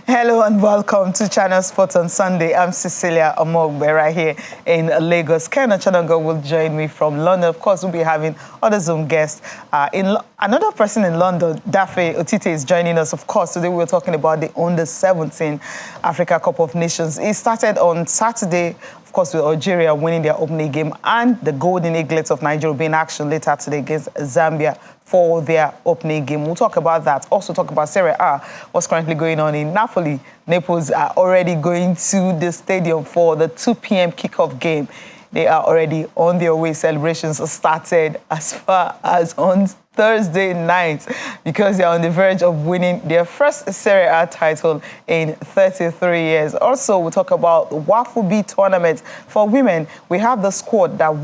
Hello and welcome to Channel Sports on Sunday. I'm Cecilia Omogbe right here in Lagos. Ken Achanago will join me from London. Of course, we'll be having other Zoom guests. Another person in London, Dafe Otite, is joining us. Of course, today we're talking about the Under-17 Africa Cup of Nations. It started on Saturday, of course, with Algeria winning their opening game and the Golden Eaglets of Nigeria being in action later today against Zambia for their opening game. We'll talk about that. Also talk about Serie A, what's currently going on in Napoli. Naples are already going to the stadium for the 2 p.m. kickoff game. They are already on their way. Celebrations started as far as on Thursday night because they're on the verge of winning their first Serie A title in 33 years. Also, we'll talk about the Waffle B tournament for women. We have the squad that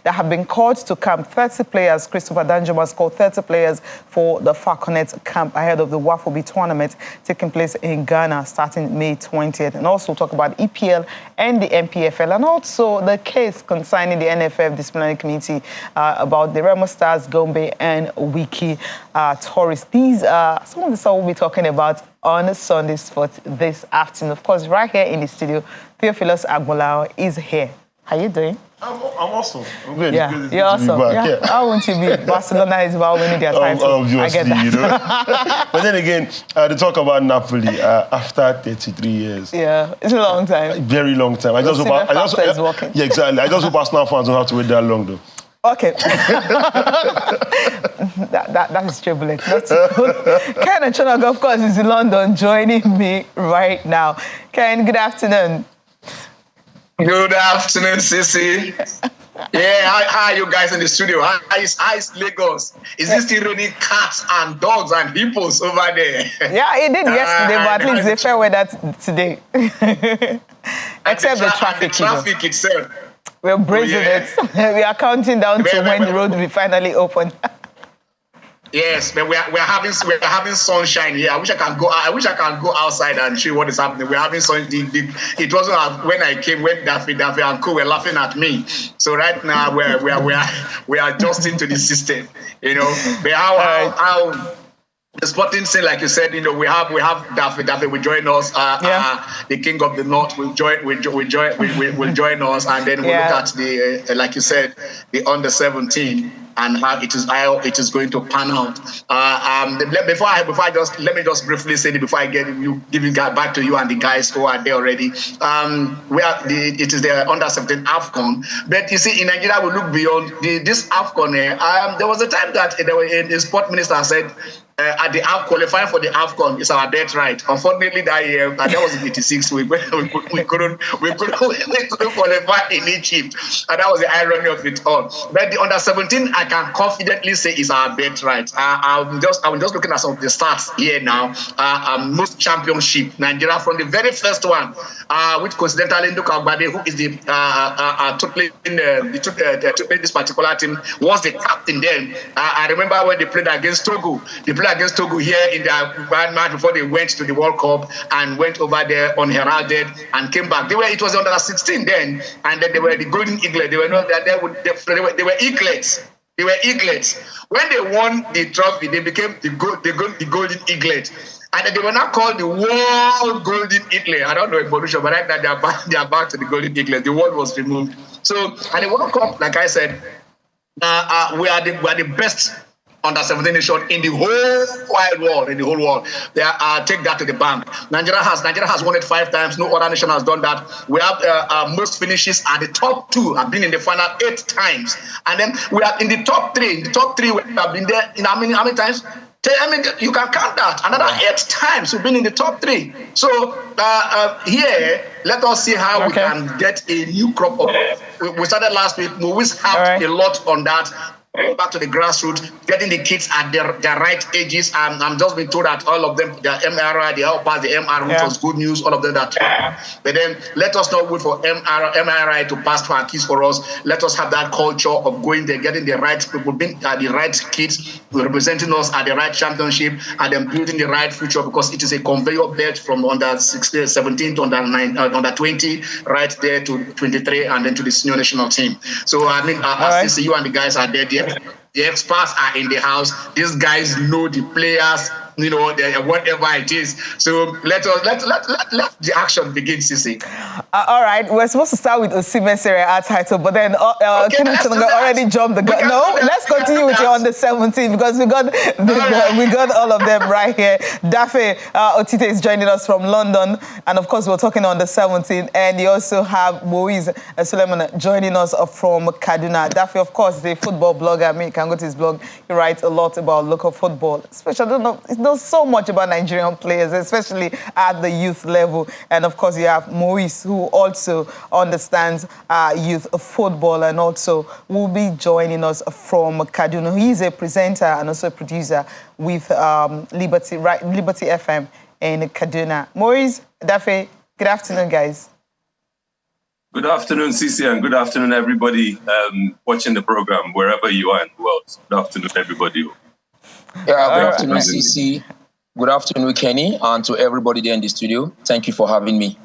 have been called to camp. 30 players. Christopher Danjuma has called 30 players for the Falconet camp ahead of the Waffle B tournament taking place in Ghana starting May 20th. And also talk about EPL and the MPFL and also the case concerning the NFF disciplinary committee about the Remo Stars, Gombe and Wiki Tourists. These are some of the stuff we'll be talking about on Sunday Sports this afternoon. Of course, right here in the studio, Theophilus Agbolao is here. How you doing? I'm awesome. I'm good. Yeah, you're awesome. Yeah. How won't you be? Barcelona is about winning their title. Obviously, I get that. But then again, to talk about Napoli after 33 years. Yeah, it's a long time. Very long time. I just hope. Yeah, exactly. I just hope Arsenal fans don't have to wait that long, though. Okay. that is turbulent. Ken Achanago, of course, is in London joining me right now. Ken, good afternoon. Good afternoon, Sissy. Yeah, how are you guys in the studio? How is Lagos? Is this still raining cats and dogs and hippos over there? Yeah, it did yesterday, but at least they fair weather today. Except the traffic. The traffic itself. We're bracing it. We are counting down to when the road will be finally open. Yes, but we're having sunshine here. I wish I can go outside and see what is happening. We're having sun. It wasn't when I came when Daffy and Co were laughing at me. So right now we're adjusting to the system. You know, but how the sporting scene, like you said, you know, we have Daffy will join us. The King of the North will join us, and then we'll look at the like you said, the Under-17 and how it is going to pan out. Let me just briefly say it before I give back to you and the guys who are there already. It is the Under-17 AFCON, but you see in Nigeria we look beyond this AFCON. There was a time that the sport minister said, at the qualifying for the AFCON is our birthright. Unfortunately, that year, that was in '86, we couldn't qualify in Egypt, and that was the irony of it all. But the Under-17, I can confidently say is our birthright. I'm just looking at some of the stats here now. Most championship, Nigeria from the very first one, which coincidentally Nduka Agbade, who is this particular team, was the captain then. I remember when they played against Togo. They played against Togo here in their grand match before they went to the World Cup and went over there unheralded and came back. It was Under-16 then, and then they were the Golden Eaglets. They were not that they were Eaglets. They were Eaglets. When they won the trophy, they became the Golden Eaglet. And they were not called the World Golden Eaglet. I don't know evolution, but right now they are back to the Golden Eaglet. The word was removed. So, and the World Cup, like I said, we are the best Under-17 nation in the whole wide world, They take that to the bank. Nigeria has won it 5 times. No other nation has done that. We have most finishes at the top 2 have been in the final 8 times, and then we are in the top 3. The top 3 we have been there in how many times? You can count that. Another 8 times we've been in the top 3. So here, let us see how we can get a new crop of. We started last week. We always have a lot on that. Back to the grassroots, getting the kids at their right ages. I'm just being told that all of them, the MRI, they help pass the MR, which was good news. All of them that. But then let us not wait for MRI to pass to our kids for us. Let us have that culture of going there, getting the right people, being the right kids, representing us at the right championship, and then building the right future, because it is a conveyor belt from Under-16, 17 to Under-20, right there to 23, and then to the senior national team. So I mean, as you and the guys are there. The experts are in the house. These guys know the players whatever it is. So let the action begin, Sisi. All right, we're supposed to start with Osimhen Serie A title, but then Kenneth already jumped the gun. No, let's continue with your under-17 because we got all of them right here. Dafe Otite is joining us from London, and of course we're talking under-17, and you also have Moise Suleiman joining us from Kaduna. Dafe, of course, is a football blogger. I mean, you can go to his blog. He writes a lot about local football, especially, I don't know, he knows so much about Nigerian players, especially at the youth level. And of course, you have Moise, who also understands youth football and also will be joining us from Kaduna. He's a presenter and also a producer with Liberty FM in Kaduna. Moise, Dafe, good afternoon, guys. Good afternoon, Sisi, and good afternoon, everybody watching the program, wherever you are in the world. Good afternoon, everybody. Yeah, good afternoon, Sisi. Good afternoon, Kenny, and to everybody there in the studio. Thank you for having me.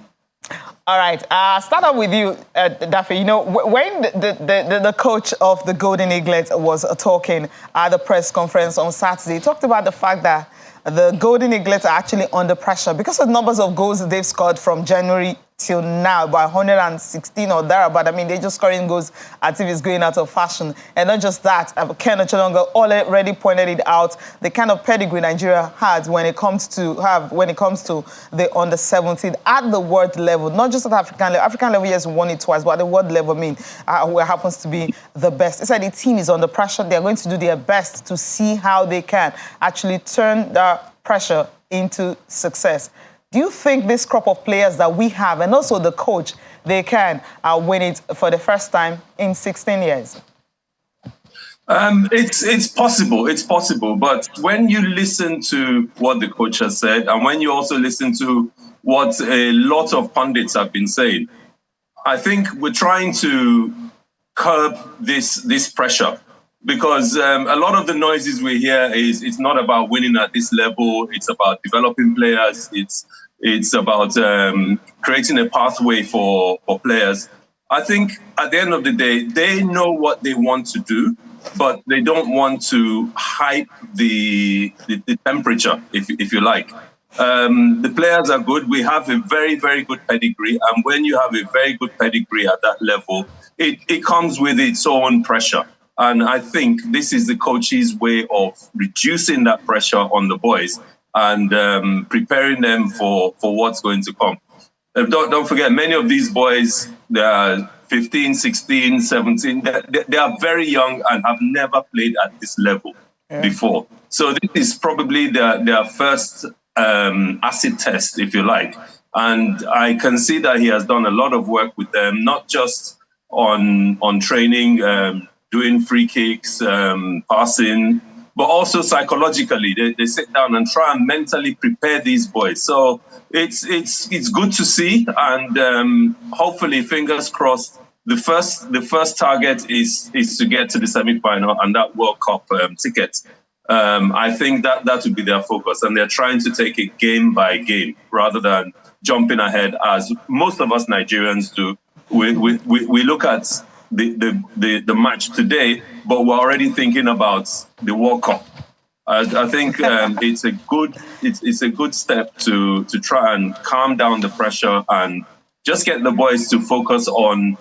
All right. Start off with you, Dafe. You know, when the coach of the Golden Eaglet was talking at the press conference on Saturday, he talked about the fact that the Golden Eaglets are actually under pressure because of the numbers of goals they've scored from January till now, by 116 or thereabout. I mean, they're just scoring goals as if it's going out of fashion. And not just that, Ken Ocholongo already pointed it out, the kind of pedigree Nigeria has when it comes to the under-17 at the world level, not just at African level. African level, yes, we won it twice, but at the world level, where happens to be the best. It's like the team is under pressure. They're going to do their best to see how they can actually turn the pressure into success. Do you think this crop of players that we have, and also the coach, they can win it for the first time in 16 years? It's possible. It's possible. But when you listen to what the coach has said, and when you also listen to what a lot of pundits have been saying, I think we're trying to curb this pressure. Because a lot of the noises we hear is it's not about winning at this level. It's about developing players. It's about creating a pathway for players. I think at the end of the day, they know what they want to do, but they don't want to hype the temperature, if you like. The players are good. We have a very, very good pedigree. And when you have a very good pedigree at that level, it comes with its own pressure. And I think this is the coach's way of reducing that pressure on the boys and preparing them for what's going to come. Don't forget, many of these boys, they are 15, 16, 17. They are very young and have never played at this level before. So this is probably their first acid test, if you like. And I can see that he has done a lot of work with them, not just on training, doing free kicks, passing, but also psychologically. They sit down and try and mentally prepare these boys. So it's good to see, and hopefully, fingers crossed, the first target is to get to the semi-final and that World Cup ticket. I think that would be their focus, and they're trying to take it game by game rather than jumping ahead as most of us Nigerians do. We look at the match today, but we're already thinking about the World Cup. I think it's a good step to try and calm down the pressure and just get the boys to focus on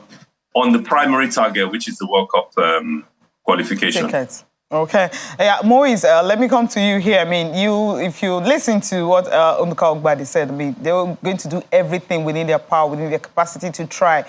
the primary target, which is the World Cup qualification. Tickets. Okay. Yeah, Moise, let me come to you here. I mean, if you listen to what Umuka Ogbadi said, I mean, they were going to do everything within their power, within their capacity to try,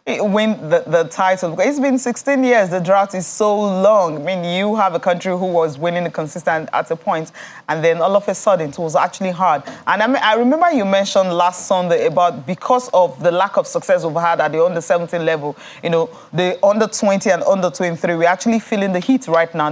win the title. It's been 16 years. The drought is so long. I mean, you have a country who was winning consistent at a point, and then all of a sudden it was actually hard. And I remember you mentioned last Sunday about because of the lack of success we've had at the under-17 level, the under-20 and under-23, we're actually feeling the heat right now.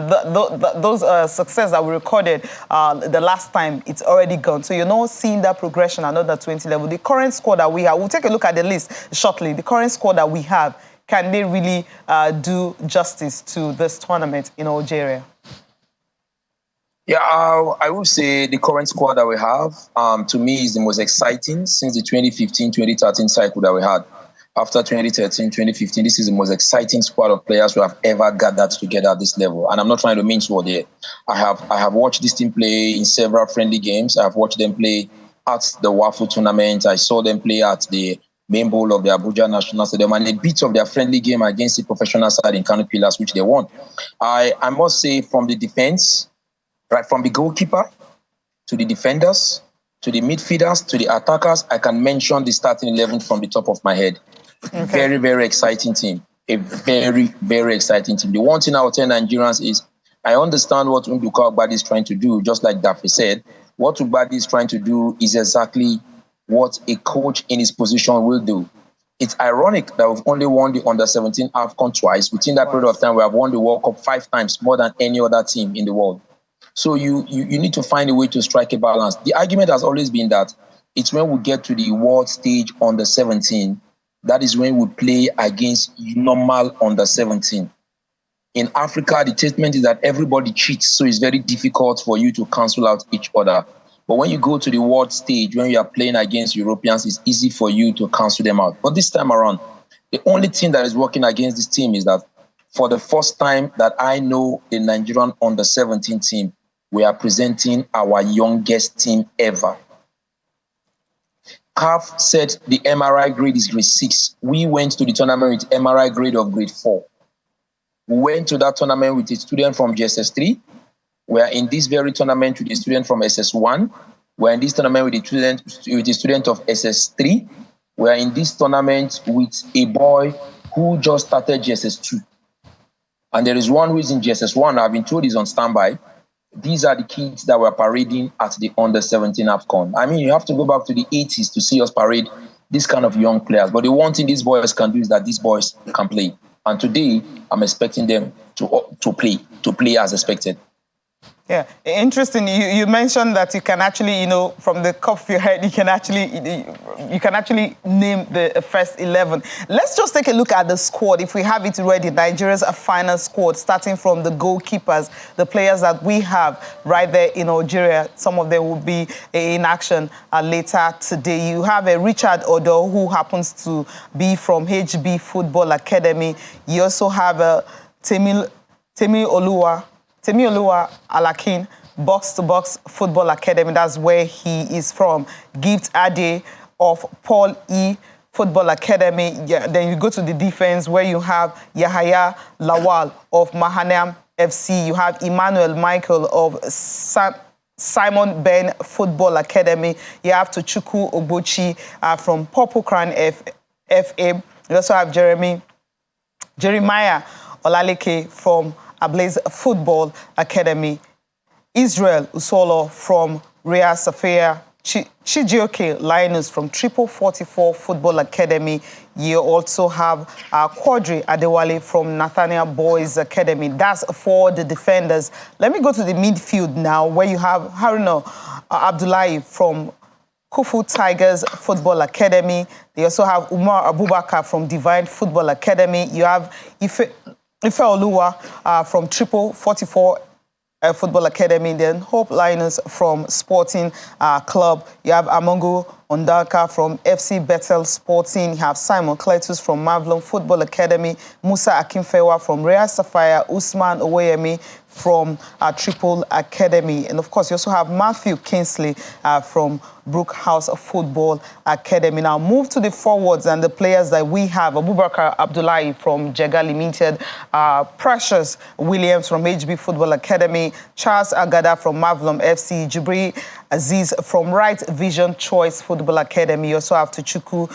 Those success that we recorded the last time, it's already gone. So you're not seeing that progression at under-20 level. The current squad that we have, we'll take a look at the list shortly. The current squad that we have, can they really do justice to this tournament in Algeria? Yeah, I would say the current squad that we have, to me, is the most exciting since the 2015-2013 cycle that we had. after 2013, 2015, this is the most exciting squad of players we have ever gathered together at this level. And I'm not trying to mince word here. I have watched this team play in several friendly games. I've watched them play at the WAFU tournament. I saw them play at the main bowl of the Abuja National Stadium and a bit of their friendly game against the professional side in Kano Pillars, which they won. I must say, from the defense, right from the goalkeeper to the defenders, to the midfielders, to the attackers, I can mention the starting 11 from the top of my head. Okay. Very, very exciting team. A very, very exciting team. The one thing I will tell Nigerians is, I understand what Nduka Ogbadi is trying to do, just like Daffy said. What Ogbadi is trying to do is exactly what a coach in his position will do. It's ironic that we've only won the Under-17 AFCON twice. Within that period of time, we have won the World Cup 5 times, more than any other team in the world. So you need to find a way to strike a balance. The argument has always been that it's when we get to the world stage Under-17, that is when we play against normal Under-17. In Africa, the statement is that everybody cheats, so it's very difficult for you to cancel out each other. But when you go to the world stage, when you are playing against Europeans, it's easy for you to cancel them out. But this time around, the only thing that is working against this team is that for the first time that I know the Nigerian Under-17 team, we are presenting our youngest team ever. CAF said the MRI grade is grade 6. We went to the tournament with MRI grade of grade 4. We went to that tournament with a student from GSS3. We are in this very tournament with a student from SS1. We are in this tournament with a student of SS3. We are in this tournament with a boy who just started GSS2. And there is one who is in GSS1. I've been told he's on standby. These are the kids that were parading at the Under-17 AFCON. I mean, you have to go back to the 80s to see us parade this kind of young players. But the one thing these boys can do is that these boys can play. And today, I'm expecting them to play as expected. Yeah, interesting. You mentioned that you can actually, from the top of your head, you can actually name the first 11. Let's just take a look at the squad. If we have it ready, Nigeria's final squad, starting from the goalkeepers, the players that we have right there in Algeria. Some of them will be in action later today. You have a Richard Odo, who happens to be from HB Football Academy. You also have a Temi Oluwa Alakin, Box to Box Football Academy. That's where he is from. Gift Ade of Paul E. Football Academy. Yeah, then you go to the defense where you have Yahaya Lawal of Mahanam FC. You have Emmanuel Michael of Simon Ben Football Academy. You have Tochukwu Ogbochi from Purple Crown FA. You also have Jeremiah Olaleke from Ablaze Football Academy, Israel Usolo from Rhea Safia, Chijioke Linus from Triple 44 Football Academy. You also have Quadri Adewale from Nathaniel Boys Academy. That's for the defenders. Let me go to the midfield now, where you have Haruna Abdullahi from Kufu Tigers Football Academy. They also have Umar Abubakar from Divine Football Academy. You have Ife Oluwa from Triple 44 Football Academy, then Hope Linus from Sporting Club. You have Amongo Ondaka from FC Bethel Sporting. You have Simon Cletus from Mavlon Football Academy, Musa Akinfewa from Rhea Sapphire, Usman Oweyemi from Triple Academy. And of course, you also have Matthew Kingsley from Brook House Football Academy. Now move to the forwards and the players that we have. Abubakar Abdullahi from Jega Limited, Precious Williams from HB Football Academy, Charles Agada from Mavlum FC, Jibri Aziz from Right Vision Choice Football Academy. You also have Tochukwu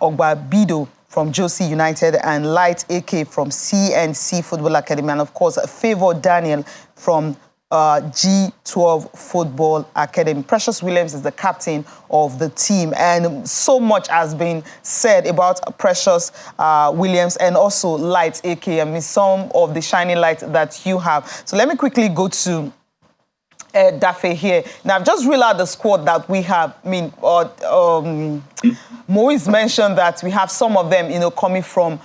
Ogbabido from Josie United and Light AK from CNC Football Academy. And of course, Favor Daniel from G12 Football Academy. Precious Williams is the captain of the team, and so much has been said about Precious Williams and also Light AK. I mean, some of the shining light that you have. So let me quickly go to Dafe here. Now, I've just read out the squad that we have. I mean, Moise mentioned that we have some of them, coming from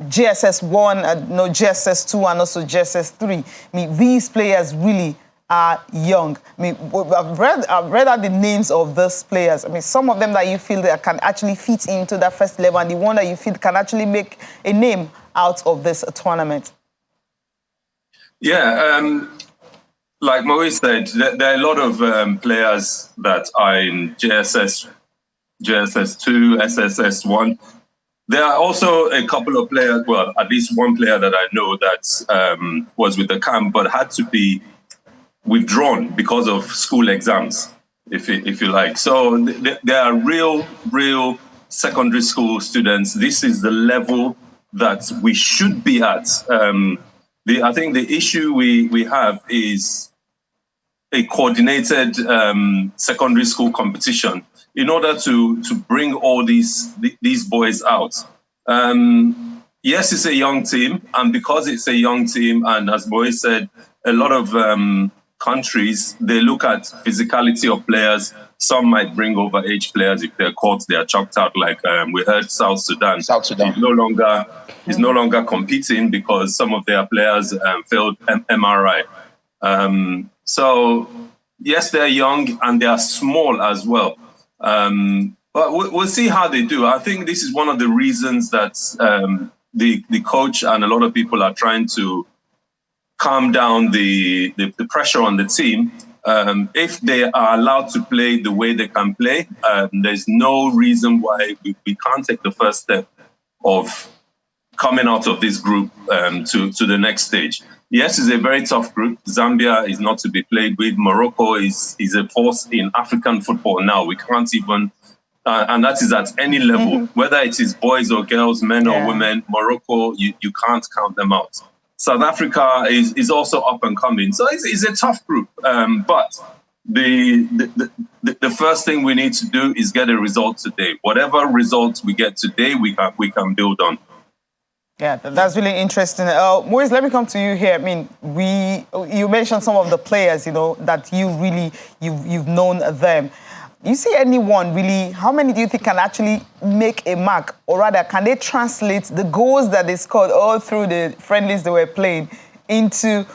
GSS 1, GSS 2, and also GSS 3. I mean, these players really are young. I mean, I've read out the names of those players. I mean, some of them that you feel that can actually fit into that first 11, and the one that you feel can actually make a name out of this tournament. Yeah, like Maurice said, there are a lot of players that are in JSS 2, SSS 1. There are also a couple of players, well, at least one player that I know that was with the camp but had to be withdrawn because of school exams, if you like. So there are real secondary school students. This is the level that we should be at. I think the issue we have is a coordinated secondary school competition in order to bring all these boys out. Yes, it's a young team, and because it's a young team, and as Boy said, a lot of countries, they look at physicality of players. Some might bring overage players. If they're caught, they are chucked out. Like we heard South Sudan. is no longer competing because some of their players failed MRI. So yes, they're young and they are small as well. But we'll see how they do. I think this is one of the reasons that the coach and a lot of people are trying to calm down the pressure on the team. If they are allowed to play the way they can play, there's no reason why we can't take the first step of coming out of this group to the next stage. Yes, it's a very tough group. Zambia is not to be played with. Morocco is a force in African football now. We can't even, and that is at any level, whether it is boys or girls, men or women. Morocco, you can't count them out. South Africa is also up and coming. So it's a tough group. But the first thing we need to do is get a result today. Whatever results we get today, we can build on. Yeah, that's really interesting. Maurice, let me come to you here. I mean, you mentioned some of the players, that you've known them. You see anyone really, how many do you think can actually make a mark? Or rather, can they translate the goals that they scored all through the friendlies they were playing into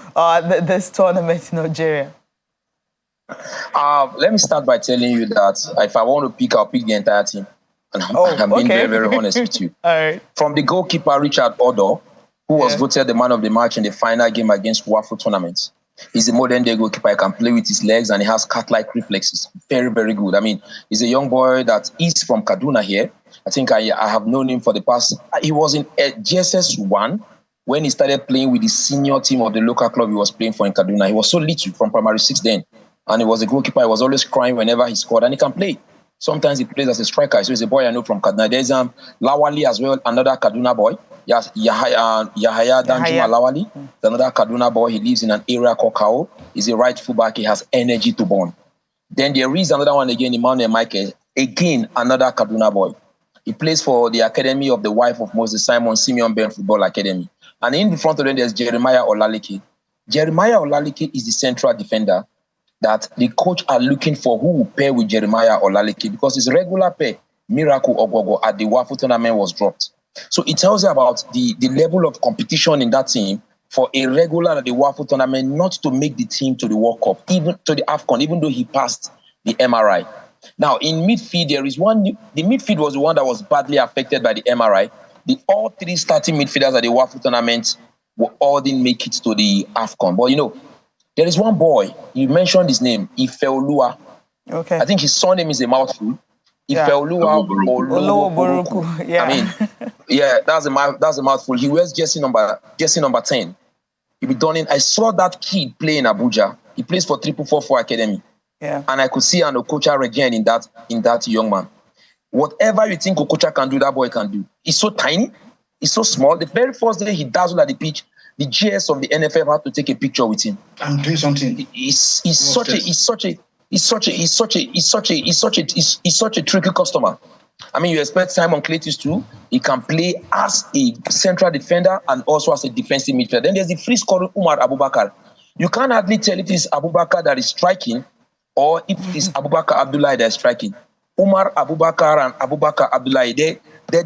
this tournament in Nigeria? Let me start by telling you that if I want to pick, I'll pick the entire team. And I'm being very, very honest with you. All right. From the goalkeeper, Richard Odo, who was voted the man of the match in the final game against WAFU tournament. He's a modern-day goalkeeper. He can play with his legs and he has cat-like reflexes. Very, very good. I mean, he's a young boy that is from Kaduna here. I think I have known him for the past... He was in GSS 1 when he started playing with the senior team of the local club he was playing for in Kaduna. He was so little from primary 6 then. And he was a goalkeeper. He was always crying whenever he scored. And he can play. Sometimes he plays as a striker. So he's a boy I know from Kaduna. There's Lawali as well, another Kaduna boy. Yes, Yahaya Danjuma Lawali, another Kaduna boy. He lives in an area called Kao. He's a right fullback. He has energy to burn. Then there is another one again, Emmanuel Michael. Again, another Kaduna boy. He plays for the academy of the wife of Moses Simon, Simeon Ben Football Academy. And in the front of them, there's Jeremiah Olaleke. Jeremiah Olaleke is the central defender that the coach are looking for who will pair with Jeremiah Olaleke because his regular pair, Miracle Ogogo, at the WAFU tournament was dropped. So it tells you about the level of competition in that team for a regular at the WAFU tournament not to make the team to the World Cup, even to the AFCON, even though he passed the MRI. Now, in midfield, there is one. The midfield was the one that was badly affected by the MRI. All three starting midfielders at the WAFU tournament all didn't make it to the AFCON. But, there is one boy, you mentioned his name, Ifeoluwa. Okay. I think his surname is a mouthful. Ifeoluwa Olowoburuku. Yeah. I mean, that's a mouthful. He wears jersey number 10. He'll be done in. I saw that kid play in Abuja. He plays for 3444 Academy. Yeah. And I could see an Okocha again in that young man. Whatever you think Okocha can do, that boy can do. He's so tiny. He's so small. The very first day he dazzled at the pitch, the GS of the NFF had to take a picture with him and do something. He's such a tricky customer. I mean, you expect Simon Cletus too. He can play as a central defender and also as a defensive midfielder. Then there's the free scorer Umar Abubakar. You can't hardly tell if it's Abubakar that is striking or if it's Abubakar Abdullahi that is striking. Umar Abubakar and Abubakar Abdullahi, they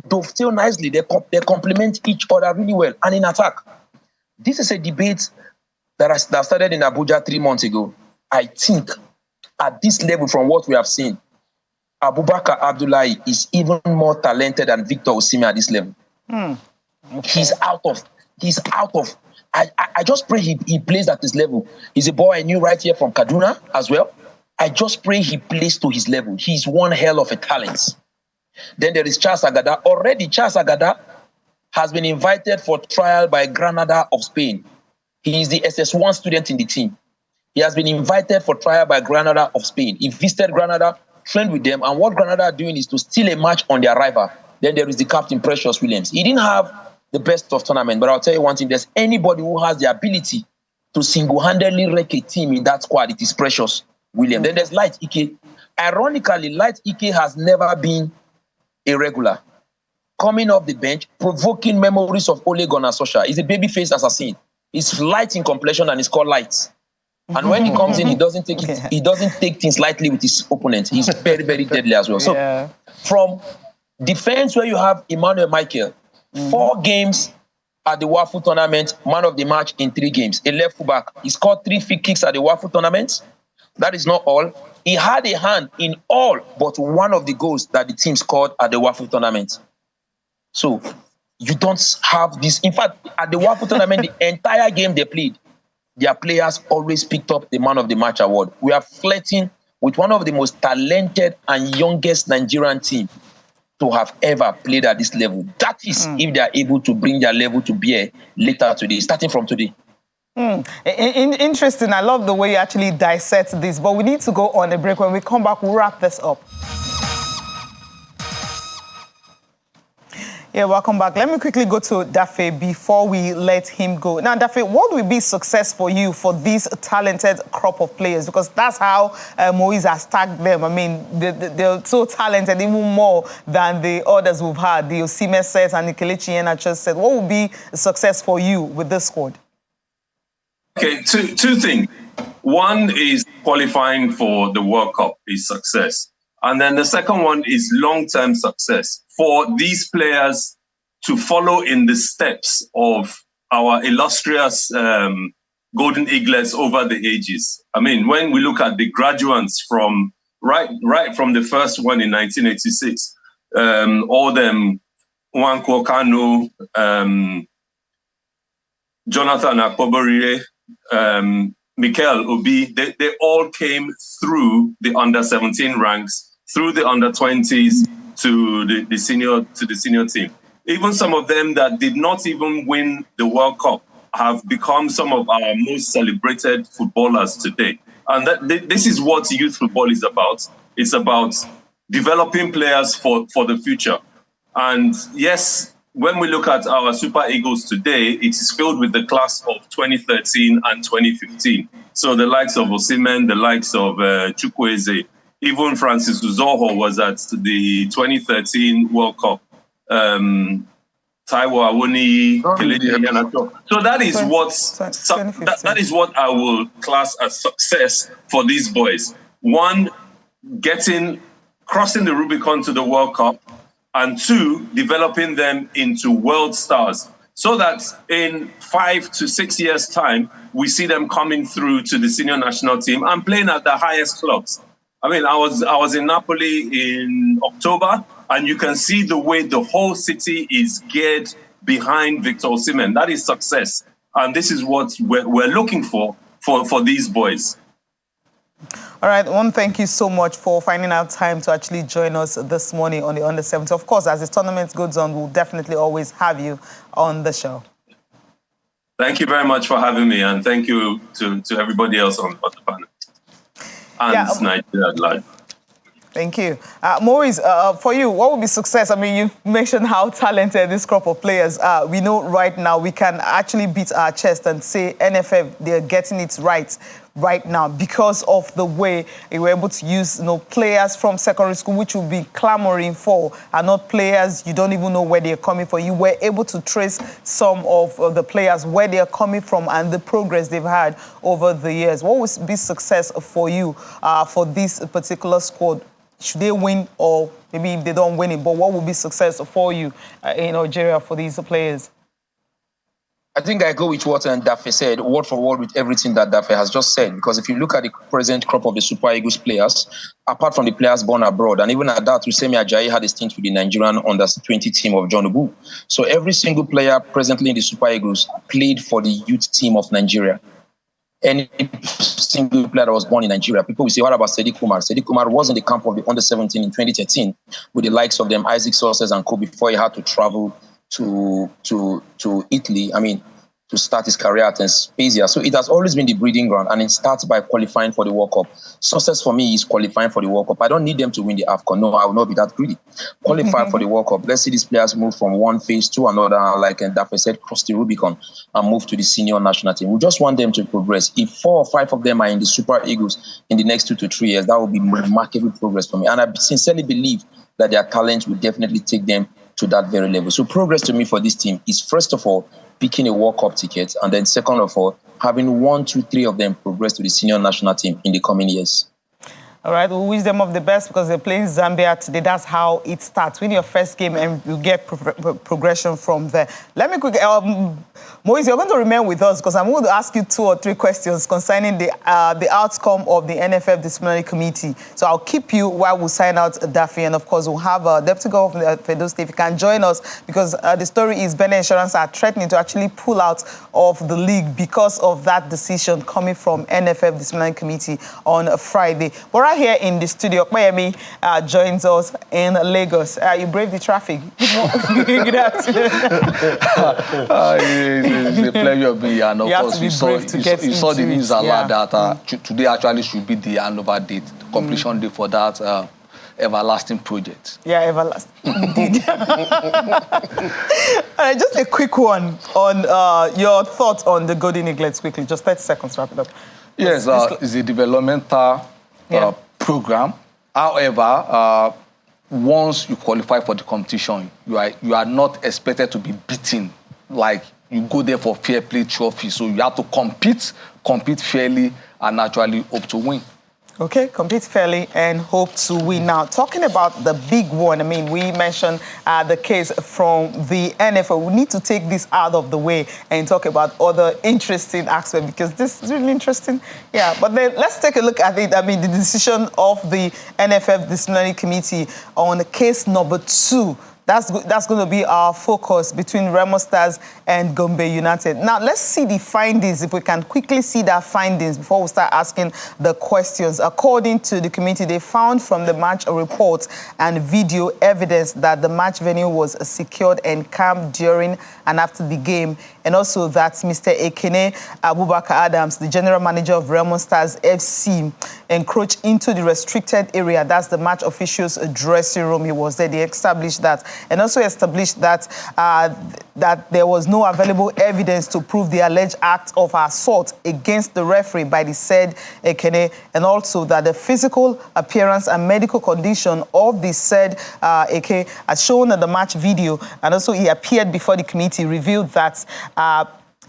dovetail nicely. They complement each other really well and in attack. This is a debate that started in Abuja 3 months ago. I think at this level, from what we have seen, Abubakar Abdullahi is even more talented than Victor Osimhen at this level. Okay. He's out of. I just pray he plays at this level. He's a boy I knew right here from Kaduna as well. I just pray he plays to his level. He's one hell of a talent. Then there is Charles Agada. Already, Charles Agada has been invited for trial by Granada of Spain. He is the SS1 student in the team. He has been invited for trial by Granada of Spain. He visited Granada, trained with them, and what Granada are doing is to steal a match on their rival. Then there is the captain, Precious Williams. He didn't have the best of tournament, but I'll tell you one thing, there's anybody who has the ability to single-handedly wreck a team in that squad, it is Precious Williams. Then there's Light Ike. Ironically, Light Ike has never been a regular. Coming off the bench, provoking memories of Ole Gunnar Solskjaer. He's a baby-faced assassin. He's light in complexion and he's called Light. And when he comes in, he doesn't take things lightly with his opponent. He's very, very deadly as well. So from defense, where you have Emmanuel Michael, 4 games at the WAFU tournament, man of the match in 3 games. A left fullback. He scored 3 free kicks at the WAFU tournament. That is not all. He had a hand in all but one of the goals that the team scored at the WAFU tournament. So you don't have this. In fact, at the WAFU tournament, the entire game they played, their players always picked up the man of the match award. We are flirting with one of the most talented and youngest Nigerian team to have ever played at this level. That is if they are able to bring their level to bear later today, starting from today. Interesting. I love the way you actually dissect this, but we need to go on a break. When we come back, we'll wrap this up. Yeah, welcome back. Let me quickly go to Dafe before we let him go. Now, Dafe, what will be success for you for this talented crop of players? Because that's how Moise has tagged them. I mean, they're so talented, even more than the others we've had. The Osimhen set and the Kelechi Iheanacho set. What will be success for you with this squad? Okay, two things. One is qualifying for the World Cup is success. And then the second one is long-term success for these players to follow in the steps of our illustrious golden eaglets over the ages. I mean, when we look at the graduates from right from the first one in 1986, all them Nwankwo Kanu, Jonathan Akpoboriye, Mikel Obi, they all came through the under-17 ranks, through the under-20s to the senior team. Even some of them that did not even win the World Cup have become some of our most celebrated footballers today. And this is what youth football is about. It's about developing players for the future. And yes, when we look at our Super Eagles today, it is filled with the class of 2013 and 2015. So the likes of Osimhen, the likes of Chukwueze, even Francis Uzoho was at the 2013 World Cup. Taiwo Awoniyi, Kelechi Iheanacho. So that is what I will class as success for these boys. One, crossing the Rubicon to the World Cup, and 2, developing them into world stars, so that in 5 to 6 years' time, we see them coming through to the senior national team and playing at the highest clubs. I mean, I was in Napoli in October, and you can see the way the whole city is geared behind Victor Osimhen. That is success. And this is what we're looking for these boys. All right, thank you so much for finding out time to actually join us this morning on the Under-17. Of course, as the tournament goes on, we'll definitely always have you on the show. Thank you very much for having me, and thank you to everybody else on the panel. And Nigeria at large. Thank you. Maurice, for you, what would be success? I mean, you mentioned how talented this crop of players are. We know right now we can actually beat our chest and say NFF, they're getting it right now because of the way they were able to use players from secondary school, which you'll be clamoring for, and not players you don't even know where they're coming from. You were able to trace some of the players, where they're coming from and the progress they've had over the years. What would be success for you for this particular squad? Should they win, or maybe if they don't win it, but what would be success for you in Algeria for these players? I think I go with what Dafe said, word for word with everything that Dafe has just said. Because if you look at the present crop of the Super Eagles players, apart from the players born abroad, and even at that, Usemi Ajayi had a stint with the Nigerian under-20 team of John Ubu. So every single player presently in the Super Eagles played for the youth team of Nigeria. Any single player that was born in Nigeria, people will say, what about Sadiq Kumar? Sadiq Kumar was in the camp of the under-17 in 2013 with the likes of them, Isaac Sources and Co, before he had to travel to Italy, to start his career at Spezia. So it has always been the breeding ground, and it starts by qualifying for the World Cup. Success for me is qualifying for the World Cup. I don't need them to win the AFCON. No, I will not be that greedy. Qualify for the World Cup. Let's see these players move from one phase to another, like Dafe said, cross the Rubicon and move to the senior national team. We just want them to progress. If 4 or 5 of them are in the Super Eagles in the next 2 to 3 years, that will be remarkable progress for me. And I sincerely believe that their talent will definitely take them to that very level. So progress to me for this team is, first of all, picking a World Cup ticket, and then second of all, having 1, 2, 3 of them progress to the senior national team in the coming years. All right, we wish them of the best because they're playing Zambia today. That's how it starts. Win your first game and you get progression from there. Let me quickly, Moise, you're going to remain with us because I'm going to ask you 2 or 3 questions concerning the outcome of the NFF Disciplinary Committee. So I'll keep you while we sign out Dafe, and of course we'll have Deputy Governor of Edo State. If you can join us, because the story is Benin Insurance are threatening to actually pull out of the league because of that decision coming from NFF Disciplinary Committee on Friday. But right here in the studio, Miami joins us in Lagos. You brave the traffic. Good afternoon. It's a pleasure of being here. And of course, you saw the news alert that today actually should be the handover date, the completion date for that everlasting project. Yeah, everlasting. Indeed. Just a quick one on your thoughts on the Golden Eaglets quickly. Just 30 seconds, wrap it up. Yes, it's a developmental program. However, once you qualify for the competition, you are not expected to be beaten. Like, you go there for fair play trophy. So you have to compete fairly, and actually hope to win. Okay, compete fairly and hope to win. Now, talking about the big one, we mentioned the case from the NFL. We need to take this out of the way and talk about other interesting aspects, because this is really interesting. Yeah, but then let's take a look at it. The decision of the NFF Disciplinary Committee on case number 2. That's going to be our focus between Remo Stars and Gombe United. Now, let's see the findings, if we can quickly see that findings before we start asking the questions. According to the committee, they found from the match report and video evidence that the match venue was secured and calm during and after the game, and also that Mr. Ekene Abubakar Adams, the general manager of Remo Stars FC, encroached into the restricted area. That's the match officials' dressing room. He was there. They established that. And also established that that there was no available evidence to prove the alleged act of assault against the referee by the said Ekene, and also that the physical appearance and medical condition of the said Eke, as shown in the match video, and also he appeared before the committee, revealed that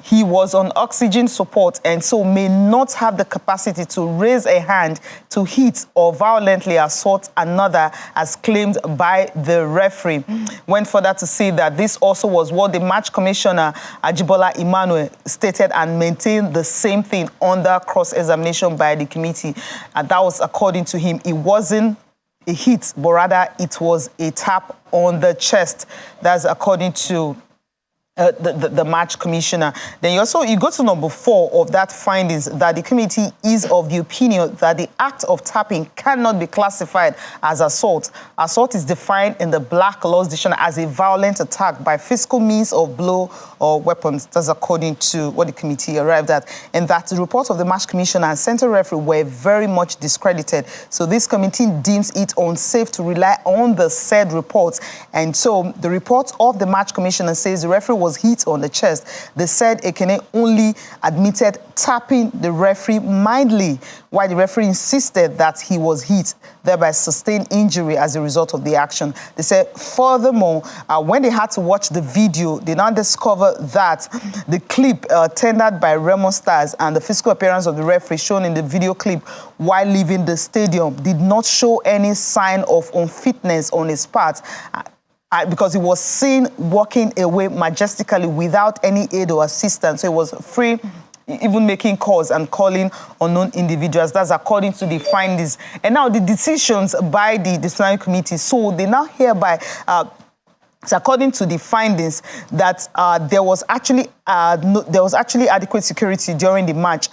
he was on oxygen support and so may not have the capacity to raise a hand to hit or violently assault another, as claimed by the referee. Went further to say that this also was what the match commissioner, Ajibola Emmanuel, stated and maintained the same thing under cross-examination by the committee. And that was, according to him, it wasn't a hit, but rather it was a tap on the chest. That's according to the match commissioner. Then you go to number 4 of that findings, that the committee is of the opinion that the act of tapping cannot be classified as assault. Assault is defined in the Black Laws Dictionary as a violent attack by physical means of blow or weapons. That's according to what the committee arrived at. And that the reports of the match commissioner and center referee were very much discredited. So this committee deems it unsafe to rely on the said reports. And so the report of the match commissioner says the referee was hit on the chest. The said Ekene only admitted tapping the referee mildly, while the referee insisted that he was hit, thereby sustained injury as a result of the action. They said, furthermore, when they had to watch the video, they now discovered that the clip tendered by Remo Stars and the physical appearance of the referee shown in the video clip while leaving the stadium did not show any sign of unfitness on his part. because he was seen walking away majestically without any aid or assistance. So he was free, even making calls and calling unknown individuals. That's according to the findings. And now the decisions by the disciplinary committee. So they now hereby, so according to the findings, that there was actually adequate security during the match,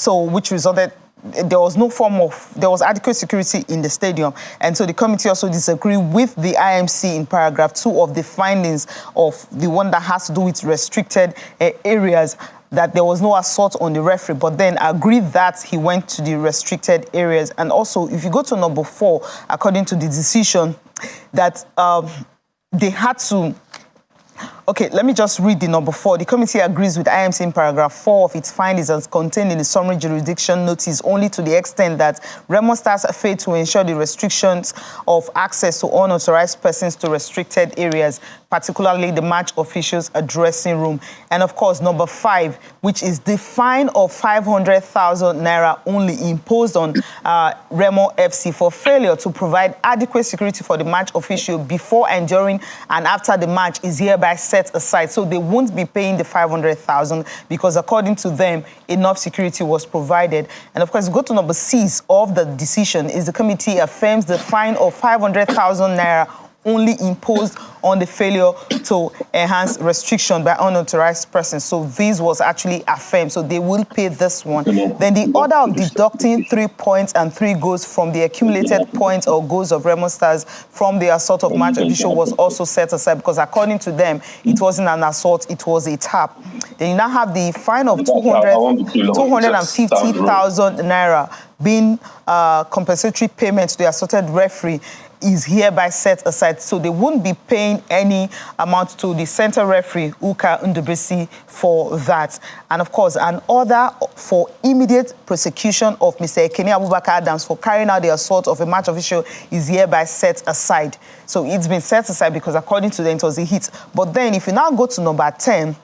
which resulted. There was adequate security in the stadium. And so the committee also disagreed with the IMC in paragraph 2 of the findings of the one that has to do with restricted areas, that there was no assault on the referee, but then agreed that he went to the restricted areas. And also, if you go to number 4, according to the decision, that they had to... Okay, let me just read the number 4. The committee agrees with IMC in paragraph 4 of its findings as contained in the summary jurisdiction notice only to the extent that Remo Stars failed to ensure the restrictions of access to unauthorized persons to restricted areas, particularly the match officials' dressing room. And of course, number 5, which is the fine of 500,000 naira only imposed on Remo FC for failure to provide adequate security for the match official before and during and after the match is hereby set aside. So they won't be paying the 500,000 because according to them, enough security was provided. And of course, go to number 6 of the decision is the committee affirms the fine of 500,000 naira only imposed on the failure to enhance restriction by unauthorized persons. So this was actually affirmed. So they will pay this one. Then the order of deducting 3 points and 3 goals from the accumulated points or goals of Remo Stars from the assault of match official was also set aside because according to them, it wasn't an assault, it was a tap. Then you now have the fine of 250,000 naira being compensatory payment to the assaulted referee is hereby set aside. So they won't be paying any amount to the center referee, Uka Ndubisi, for that. And of course, an order for immediate prosecution of Mr. Ekene Abubakar Adams for carrying out the assault of a match official is hereby set aside. So it's been set aside because according to them, it was a hit. But then if you now go to number 10,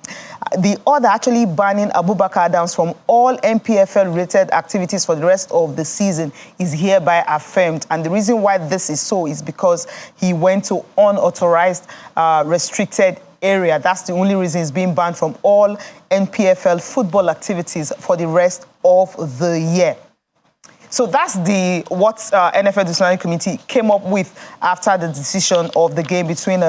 the order actually banning Abubakar Adams from all MPFL-related activities for the rest of the season is hereby affirmed. And the reason why this is so is because he went to unauthorized, restricted area. That's the only reason he's being banned from all NPFL football activities for the rest of the year. So that's what NFL Disciplinary Committee came up with after the decision of the game between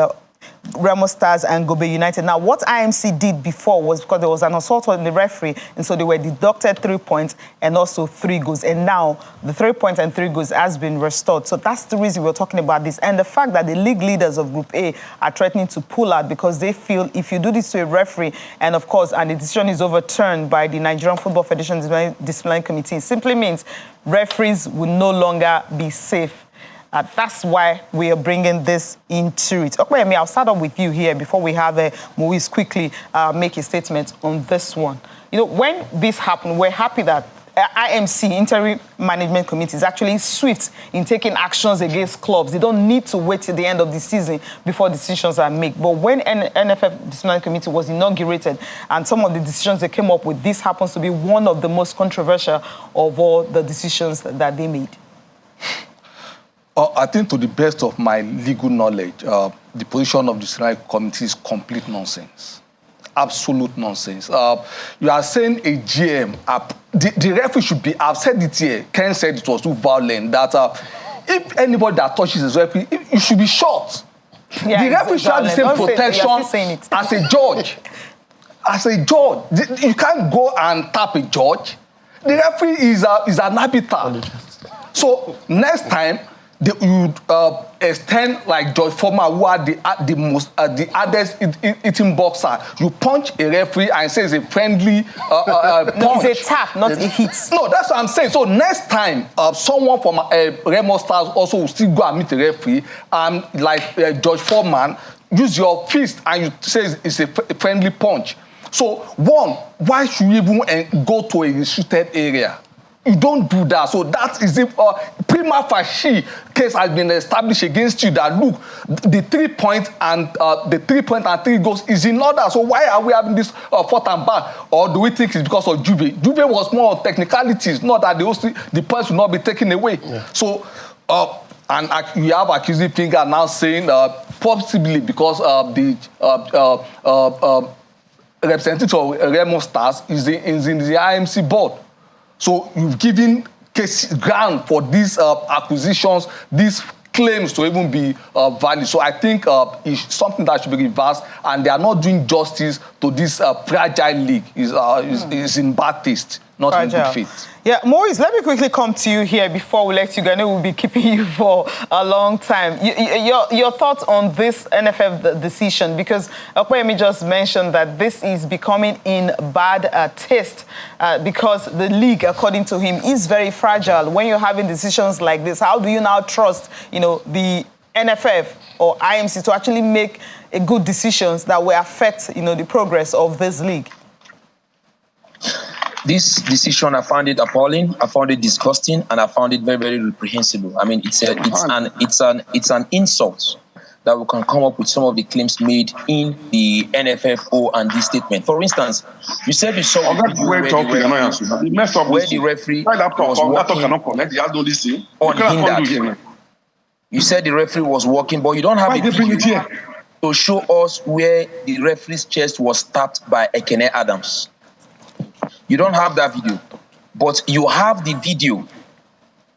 Remo Stars and Gobe United. Now, what IMC did before was because there was an assault on the referee, and so they were deducted 3 points and also 3 goals. And now the 3 points and 3 goals has been restored. So that's the reason we're talking about this. And the fact that the league leaders of Group A are threatening to pull out because they feel if you do this to a referee, and of course, and the decision is overturned by the Nigerian Football Federation Disciplinary Committee, it simply means referees will no longer be safe. That's why we are bringing this into it. Okay, I'll start off with you here before we have Moise quickly make a statement on this one. You know, when this happened, we're happy that IMC, Interim Management Committee, is actually swift in taking actions against clubs. They don't need to wait till the end of the season before decisions are made. But when NFF Disciplinary Committee was inaugurated and some of the decisions they came up with, this happens to be one of the most controversial of all the decisions that they made. I think to the best of my legal knowledge, the position of the disciplinary committee is complete nonsense. Absolute nonsense. You are saying a GM, the referee should be, I've said it here, Ken said it was too violent, that if anybody that touches his referee, you should be shot. Yeah, the referee should have the same protection as a judge. As a judge, you can't go and tap a judge. The referee is an arbiter. So next time, you extend like George Foreman, who are the hardest eating boxer. You punch a referee and say it's a friendly punch. It's a tap, not a hit. No, that's what I'm saying. So next time, someone from Remo Stars also will still go and meet a referee, like George Foreman, use your fist and you say it's a friendly punch. So one, why should you even go to a restricted area? You don't do that. So that is if prima facie case has been established against you that look, the 3 points and 3 goals is in order. So why are we having this fourth and back? Or do we think it's because of Juve? Juve was more of technicalities, not that the points will not be taken away. Yeah. So and we have accusing finger now saying possibly because the representative of Remo Stars is in the IMC board. So you've given ground for these acquisitions, these claims to even be valid. So I think it's something that should be reversed, and they are not doing justice to this fragile league. Is in bad taste, not fragile. In good faith. Yeah, Maurice, let me quickly come to you here before we let you go. I know we'll be keeping you for a long time. Your thoughts on this NFF decision, because Okoyemi just mentioned that this is becoming in bad taste because the league, according to him, is very fragile. When you're having decisions like this, how do you now trust, the NFF or IMC to actually make good decisions that will affect, the progress of this league? This decision, I found it appalling. I found it disgusting, and I found it very, very reprehensible. I mean, it's an insult that we can come up with some of the claims made in the NFF and statement. For instance, you said you saw where the referee was walking unhindered. You said the referee was walking, but you don't have a video to show us where the referee's chest was tapped by Ekene Adams. You don't have that video, but you have the video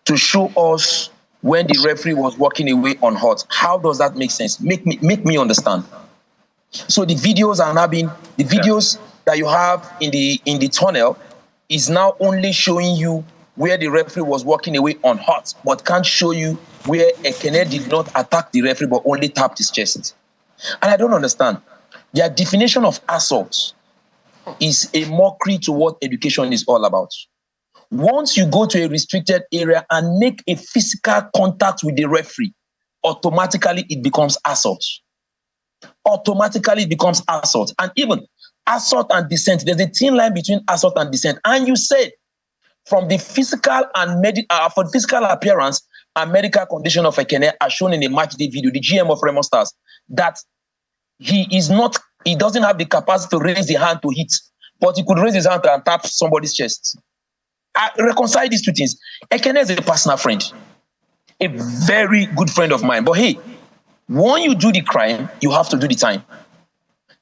to show us when the referee was walking away unhurt. How does that make sense? Make me understand. So the videos that you have in the tunnel is now only showing you where the referee was walking away unhurt, but can't show you where Ekene did not attack the referee but only tapped his chest. And I don't understand. Their definition of assault is a mockery to what education is all about. Once you go to a restricted area and make a physical contact with the referee, automatically it becomes assault. Automatically it becomes assault. And even assault and dissent, there's a thin line between assault and dissent. And you said from the physical and for the physical appearance and medical condition of Ekene as shown in the match day video, the GM of Remo Stars, that he doesn't have the capacity to raise the hand to hit, but he could raise his hand and tap somebody's chest. I reconcile these two things. Ekene is a personal friend, a very good friend of mine. But hey, when you do the crime, you have to do the time.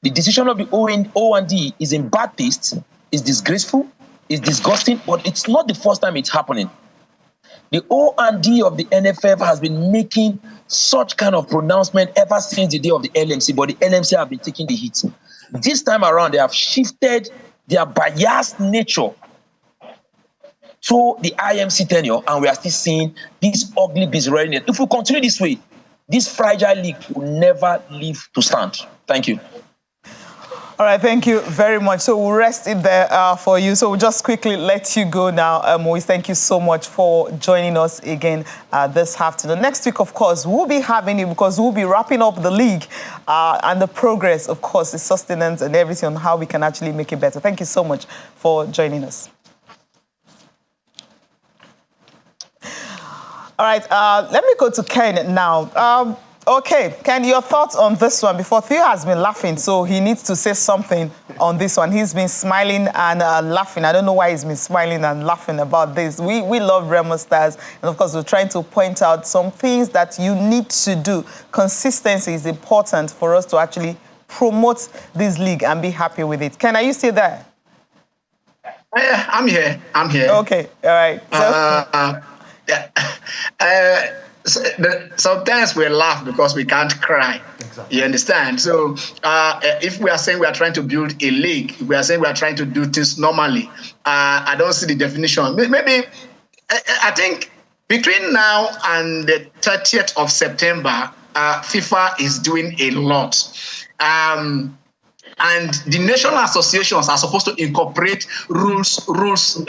The decision of the O&D is in bad taste, is disgraceful, is disgusting, but it's not the first time it's happening. The O&D of the NFF has been making such kind of pronouncement ever since the day of the LMC, but the LMC have been taking the hit. This time around, they have shifted their biased nature to the IMC tenure, and we are still seeing this ugly business. If we continue this way, this fragile league will never live to stand. Thank you. All right, thank you very much. So we'll rest it there for you. So we'll just quickly let you go now. Moise, thank you so much for joining us again this afternoon. Next week, of course, we'll be having you because we'll be wrapping up the league and the progress, of course, the sustenance and everything on how we can actually make it better. Thank you so much for joining us. All right, let me go to Ken now. Okay, Ken, your thoughts on this one? Before, Theo has been laughing, so he needs to say something on this one. He's been smiling and laughing. I don't know why he's been smiling and laughing about this. We love Remo Stars, and of course, we're trying to point out some things that you need to do. Consistency is important for us to actually promote this league and be happy with it. Ken, are you still there? I'm here. Okay, all right. Sometimes we laugh because we can't cry. Exactly. You understand? So if we are saying we are trying to build a league, we are saying we are trying to do things normally, I don't see the definition. Maybe, I think between now and the 30th of September, FIFA is doing a lot. And the national associations are supposed to incorporate rules 11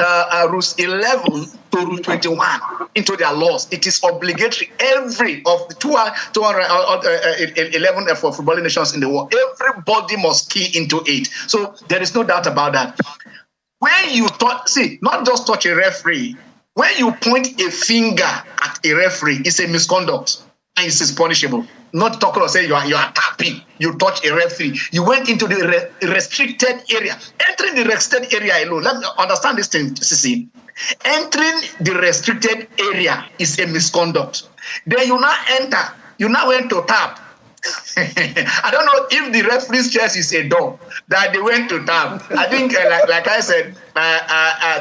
to Rule 21 into their laws. It is obligatory. Every of the 211 for footballing nations in the world, everybody must key into it. So there is no doubt about that. When you not just touch a referee, when you point a finger at a referee, it's a misconduct and it is punishable. Not talking about saying you are tapping, you touch a referee. You went into the restricted area. Entering the restricted area alone, let me understand this thing, CC. Entering the restricted area is a misconduct. Then you now enter, you now went to tap. I don't know if the referee's chest is a door that they went to tap. I think, like I said,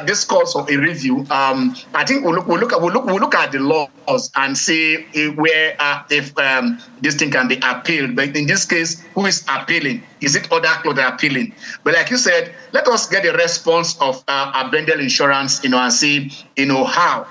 this calls for a review. I think we'll look at the laws and see where if this thing can be appealed. But in this case, who is appealing? Is it other clubs that are appealing? But like you said, let us get a response of Bendel Insurance, and see, how.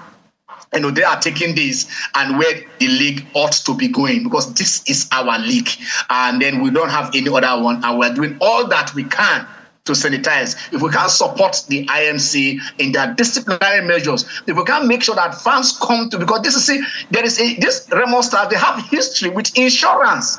They are taking this and where the league ought to be going, because this is our league, and then we don't have any other one, and we're doing all that we can to sanitize. If we can't support the IMC in their disciplinary measures, if we can't make sure that fans come to, because this Remo Stars, they have history with insurance.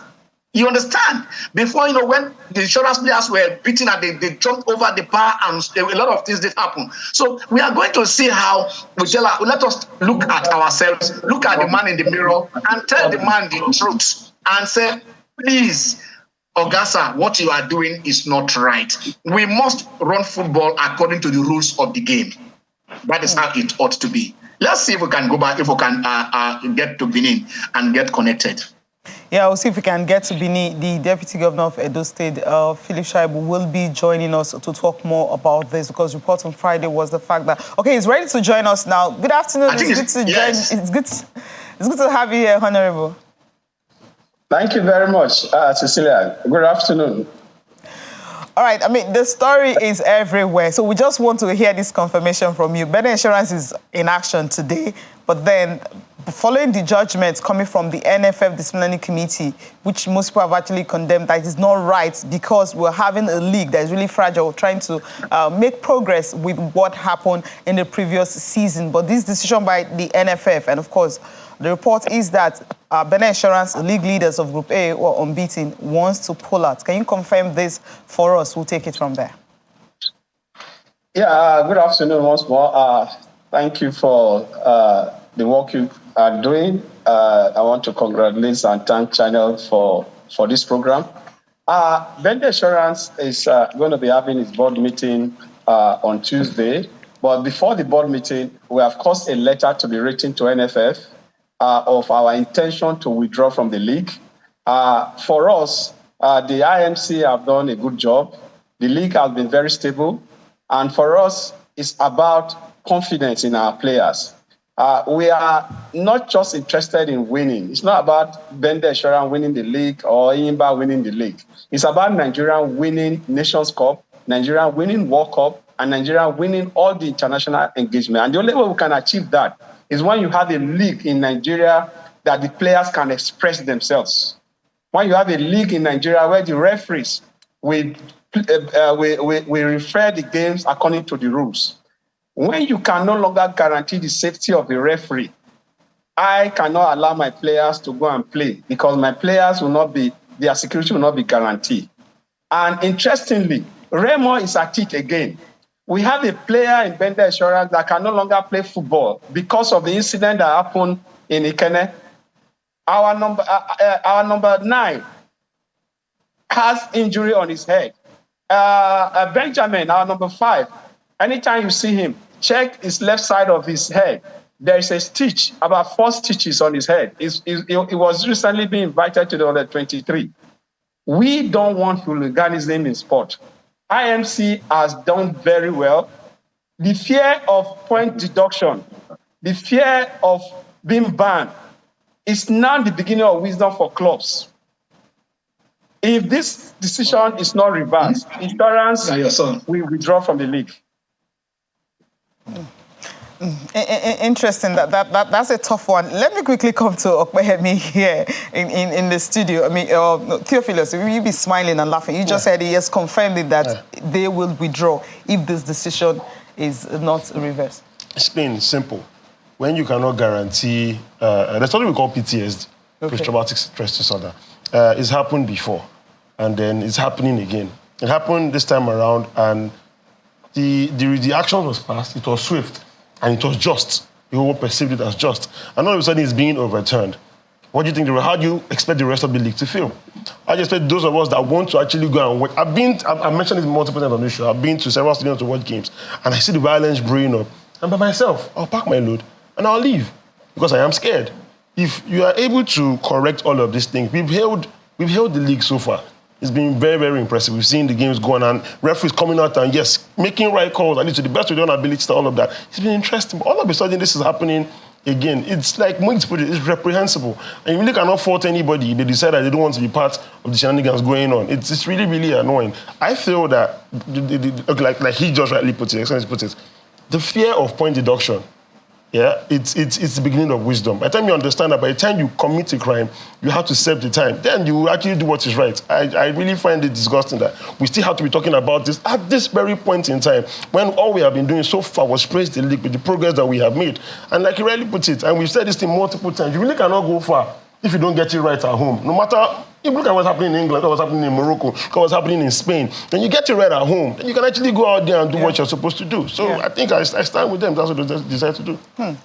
You understand? Before, when the insurance players were beaten and they jumped over the bar, and a lot of things did happen. So we are going to see how, let us look at ourselves, look at the man in the mirror, and tell the man the truth, and say, please, Ogasa, what you are doing is not right. We must run football according to the rules of the game. That is how it ought to be. Let's see if we can go back, if we can get to Benin and get connected. Yeah, we'll see if we can get to Benin. The Deputy Governor of Edo State, Philip Shaibu, will be joining us to talk more about this, because report on Friday was the fact that, okay, he's ready to join us now. Good afternoon. It's good to have you here, Honorable. Thank you very much, Cecilia. Good afternoon. All right, the story is everywhere, so we just want to hear this confirmation from you. Benin Insurance is in action today, but then following the judgment coming from the NFF Disciplinary Committee, which most people have actually condemned, that it is not right, because we're having a league that is really fragile, trying to make progress with what happened in the previous season. But this decision by the NFF, and of course, the report is that Benin Insurance, league leaders of Group A, who are unbeaten, wants to pull out. Can you confirm this for us? We'll take it from there. Yeah, good afternoon once more. Thank you for the work you are doing. I want to congratulate and thank Channel for this program. Benin Insurance is going to be having its board meeting on Tuesday. But before the board meeting, we have caused a letter to be written to NFF of our intention to withdraw from the league. For us, the IMC have done a good job. The league has been very stable. And for us, it's about confidence in our players. We are not just interested in winning. It's not about Benin Insurance winning the league or Imba winning the league. It's about Nigeria winning Nations Cup, Nigeria winning World Cup, and Nigeria winning all the international engagement. And the only way we can achieve that is when you have a league in Nigeria that the players can express themselves. When you have a league in Nigeria where the referees will refer the games according to the rules. When you can no longer guarantee the safety of the referee, I cannot allow my players to go and play, because my players will not be, their security will not be guaranteed. And interestingly, Remo is at it again. We have a player in Benin Insurance that can no longer play football because of the incident that happened in Ikene. Our number 9 has injury on his head. Benjamin, our number 5, anytime you see him, check his left side of his head. There is a stitch, about 4 stitches on his head. He was recently being invited to the under-23. We don't want hooliganism in sport. IMC has done very well. The fear of point deduction, the fear of being banned, is now the beginning of wisdom for clubs. If this decision is not reversed, Insurance will withdraw from the league. Interesting. That's a tough one. Let me quickly come to Okpehemi here in the studio. Theophilus, you'll be smiling and laughing. You just said he has confirmed that they will withdraw if this decision is not reversed. It's plain simple. When you cannot guarantee, there's something we call PTSD, post-traumatic stress disorder. It's happened before, and then it's happening again. It happened this time around, and the action was fast. It was swift. And it was just. People perceived it as just. And all of a sudden, it's being overturned. What do you think? How do you expect the rest of the league to feel? I just expect those of us that want to actually go and watch. I mentioned it multiple times on this show. I've been to several stadiums to watch games. And I see the violence brewing up. And by myself, I'll pack my load and I'll leave. Because I am scared. If you are able to correct all of these things, we've held we've held the league so far. It's been very, very impressive. We've seen the games going on, referees coming out and, yes, making right calls, at least to the best of their own ability to all of that. It's been interesting. But all of a sudden, this is happening again. It's like, Moise put it, it's reprehensible. And you really cannot fault anybody if they decide that they don't want to be part of the shenanigans going on. It's really, really annoying. I feel that, like he just rightly put it, the fear of point deduction, yeah, it's the beginning of wisdom. By the time you understand that, by the time you commit a crime, you have to serve the time. Then you actually do what is right. I really find it disgusting that we still have to be talking about this at this very point in time, when all we have been doing so far was praise the league with the progress that we have made. And like you rightly put it, and we've said this thing multiple times, you really cannot go far if you don't get it right at home. No matter, if you look at what's happening in England, what's happening in Morocco, look at what's happening in Spain, when you get it right at home, then you can actually go out there and do what you're supposed to do. So I think I stand with them. That's what they decide to do.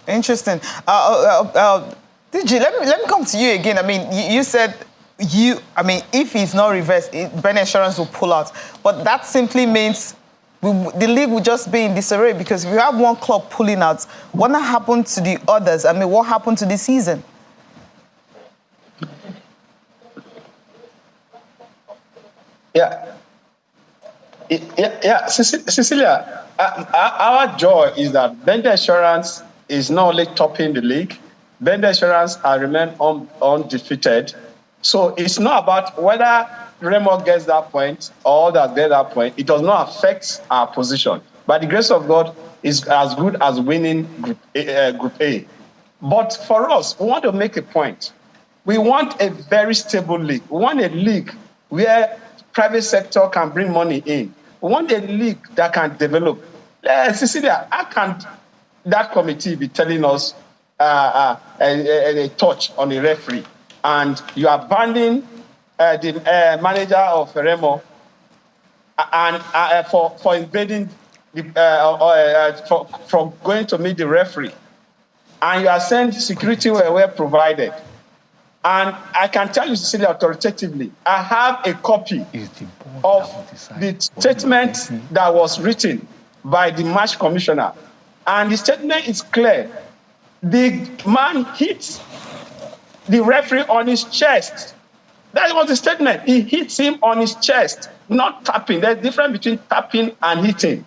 Interesting. DG, let me come to you again. I mean, you said if he's not reversed, Ben Insurance will pull out. But that simply means the league will just be in disarray, because if you have one club pulling out, what happened to the others? I mean, what happened to the season? Cecilia, our joy is that Bender Insurance is not only topping the league, Bender Insurance has remained undefeated. So it's not about whether Remo gets that point or that get that point. It does not affect our position. By the grace of God, it's as good as winning Group A. But for us, we want to make a point. We want a very stable league. We want a league where private sector can bring money in. We want a league that can develop. Cecilia, how can that committee be telling us a touch on a referee, and you are banning the manager of Remo and for invading from going to meet the referee, and you are saying security were provided? And I can tell you, Cecilia, authoritatively, I have a copy of the statement that was written by the match commissioner. And the statement is clear. The man hit the referee on his chest. That was the statement. He hits him on his chest, not tapping. There's a difference between tapping and hitting.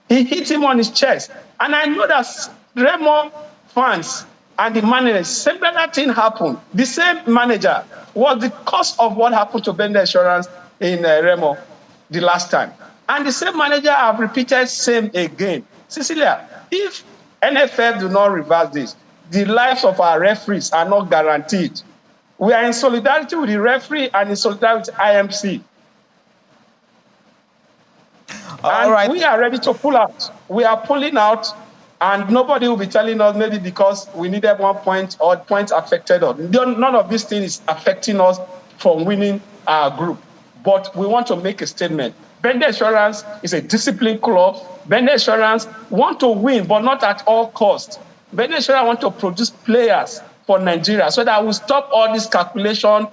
He hit him on his chest. And I know that Remo fans and the manager, similar thing happened. The same manager was the cause of what happened to Bender Insurance in Remo the last time. And the same manager have repeated same again. Cecilia, if NFF do not reverse this, the lives of our referees are not guaranteed. We are in solidarity with the referee and in solidarity with IMC. And we are ready to pull out. We are pulling out. And nobody will be telling us maybe because we needed 1 point or points affected us. None of these things is affecting us from winning our group. But we want to make a statement. Bender Insurance is a disciplined club. Bender Insurance want to win, but not at all costs. Bender Insurance want to produce players for Nigeria so that we stop all this calculation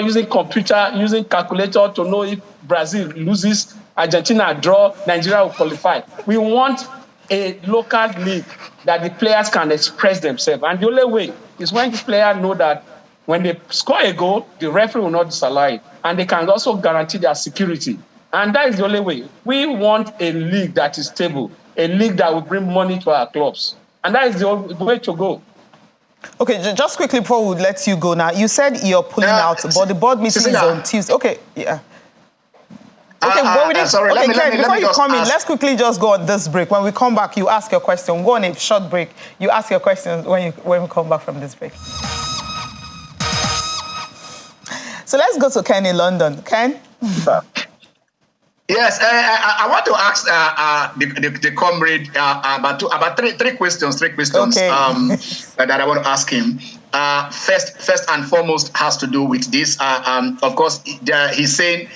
using computer, using calculator to know if Brazil loses, Argentina draw, Nigeria will qualify. We want a local league that the players can express themselves. And the only way is when the players know that when they score a goal, the referee will not disallow it. And they can also guarantee their security. And that is the only way. We want a league that is stable, a league that will bring money to our clubs. And that is the way to go. Okay, just quickly before we let you go now, you said you're pulling out, but the board meeting is on Tuesday. Okay, yeah. Okay, Ken, before you come in, let's quickly just go on this break. When we come back, you ask your question. Go on a short break. You ask your questions when we come back from this break. So let's go to Ken in London. Ken? Yes, I want to ask the comrade about three questions. Okay. That I want to ask him. First and foremost has to do with this. Of course, he's saying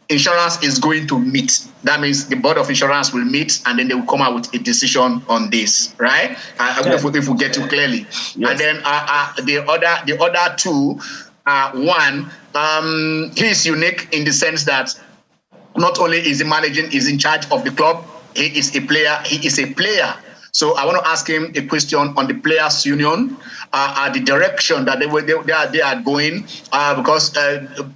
insurance is going to meet. That means the board of insurance will meet and then they will come out with a decision on this, right? If we get to clearly. Yes. And then the other two, one, he is unique in the sense that not only is he managing, is in charge of the club, he is a player. So I want to ask him a question on the players' union, the direction that they are going, because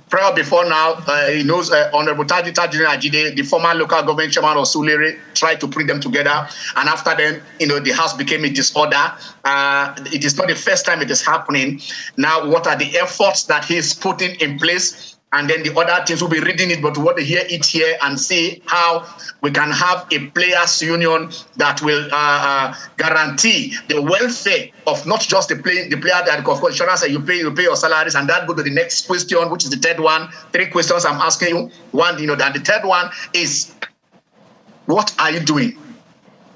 prior before now, he knows Honorable Tajudeen Ajide, the former local government chairman of Serie, tried to bring them together, and after then, the house became a disorder. It is not the first time it is happening. Now, what are the efforts that he's putting in place? And then the other teams will be reading it, but want to hear it here and see how we can have a players' union that will guarantee the welfare of not just the player that, of course, insurance, you pay your salaries, and that go to the next question, which is the third one. 3 questions I'm asking you. One, and the third one is, what are you doing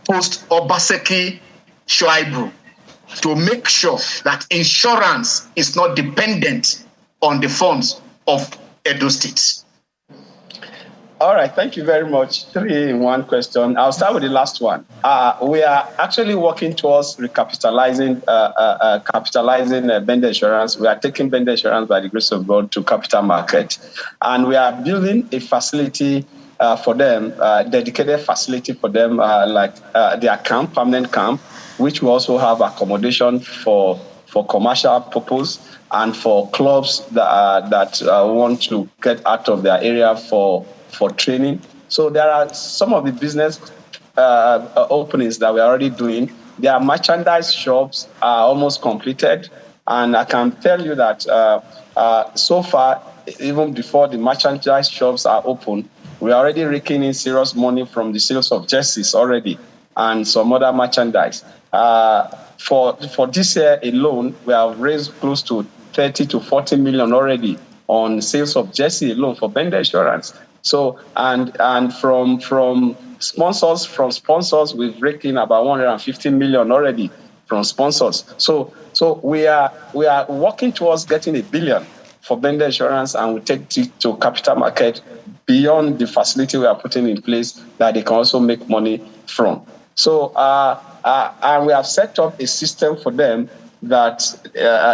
post Obaseki Shuaibu to make sure that insurance is not dependent on the funds of Edo State? All right, thank you very much. 3 in 1 question. I'll start with the last one. We are actually working towards recapitalizing, capitalizing Bender Insurance. We are taking Bender Insurance by the grace of God to capital market, and we are building a facility for them, dedicated facility for them, like their camp, permanent camp, which we also have accommodation for commercial purpose and for clubs that want to get out of their area for training. So there are some of the business openings that we're already doing. Their merchandise shops are almost completed, and I can tell you that so far, even before the merchandise shops are open, we're already raking in serious money from the sales of jerseys already and some other merchandise. For this year alone, we have raised close to 30 to 40 million already on sales of jersey alone for Bender Insurance. So and from sponsors, we've raked in about 150 million already from sponsors. So we are working towards getting $1 billion for Bender Insurance, and we take it to capital market beyond the facility we are putting in place that they can also make money from. So and we have set up a system for them that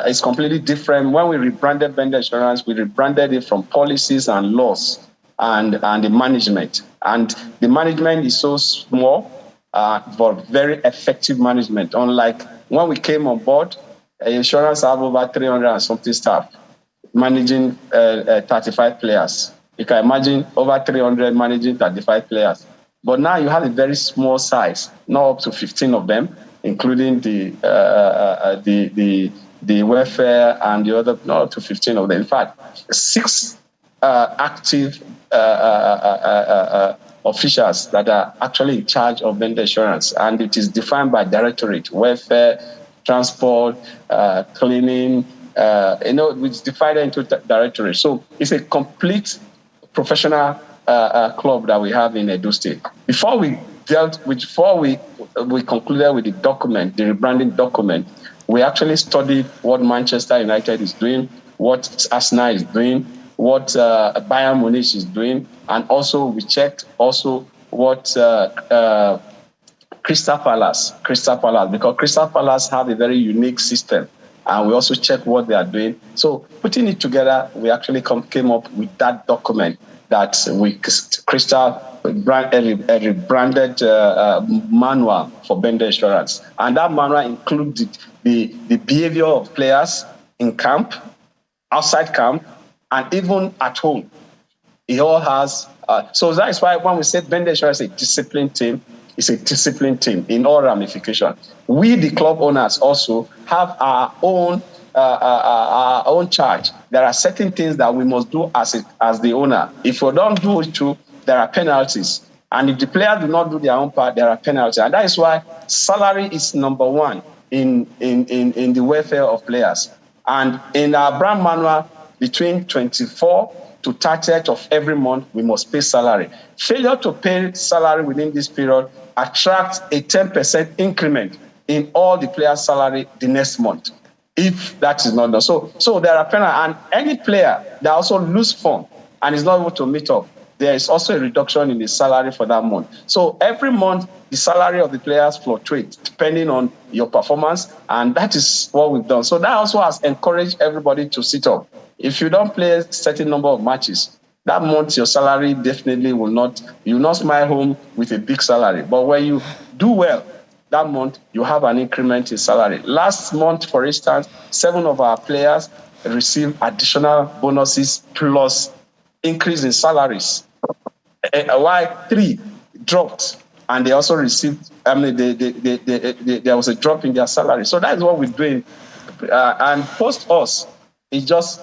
is completely different. When we rebranded Bender Insurance, we rebranded it from policies and laws and the management. And the management is so small, but very effective management. Unlike when we came on board, insurance have over 300 and something staff managing 35 players. You can imagine over 300 managing 35 players. But now you have a very small size, not up to 15 of them, including the welfare and the other, not up to 15 of them. In fact, 6 active officials that are actually in charge of Bender Insurance, and it is defined by directorate: welfare, transport, cleaning. It's divided into directorate. So it's a complete professional club that we have in Edo State. Before we concluded with the document, the rebranding document, we actually studied what Manchester United is doing, what Arsenal is doing, what Bayern Munich is doing, and also we checked also what Crystal Palace, because Crystal Palace have a very unique system, and we also checked what they are doing. So putting it together, we actually came up with that document that Crystal rebranded manual for Bender Insurance. And that manual included the behavior of players in camp, outside camp, and even at home. It all has, so that is why when we said Bender Insurance is a disciplined team, it's a disciplined team in all ramifications. We, the club owners, also have our own charge. There are certain things that we must do as the owner. If we don't do it too, there are penalties. And if the players do not do their own part, there are penalties. And that is why salary is number one in the welfare of players. And in our brand manual, between 24 to 30th of every month, we must pay salary. Failure to pay salary within this period attracts a 10% increment in all the players' salary the next month, if that is not done. So there are penalties, and any player that also lose form and is not able to meet up, there is also a reduction in the salary for that month. So every month, the salary of the players fluctuates depending on your performance, and that is what we've done. So that also has encouraged everybody to sit up. If you don't play a certain number of matches, that month your salary definitely will not, you will not smile home with a big salary. But when you do well, that month you have an increment in salary. Last month, for instance, 7 of our players received additional bonuses plus increase in salaries, while 3 dropped, and they also received, there was a drop in their salary. So that's what we're doing. And post us, it's just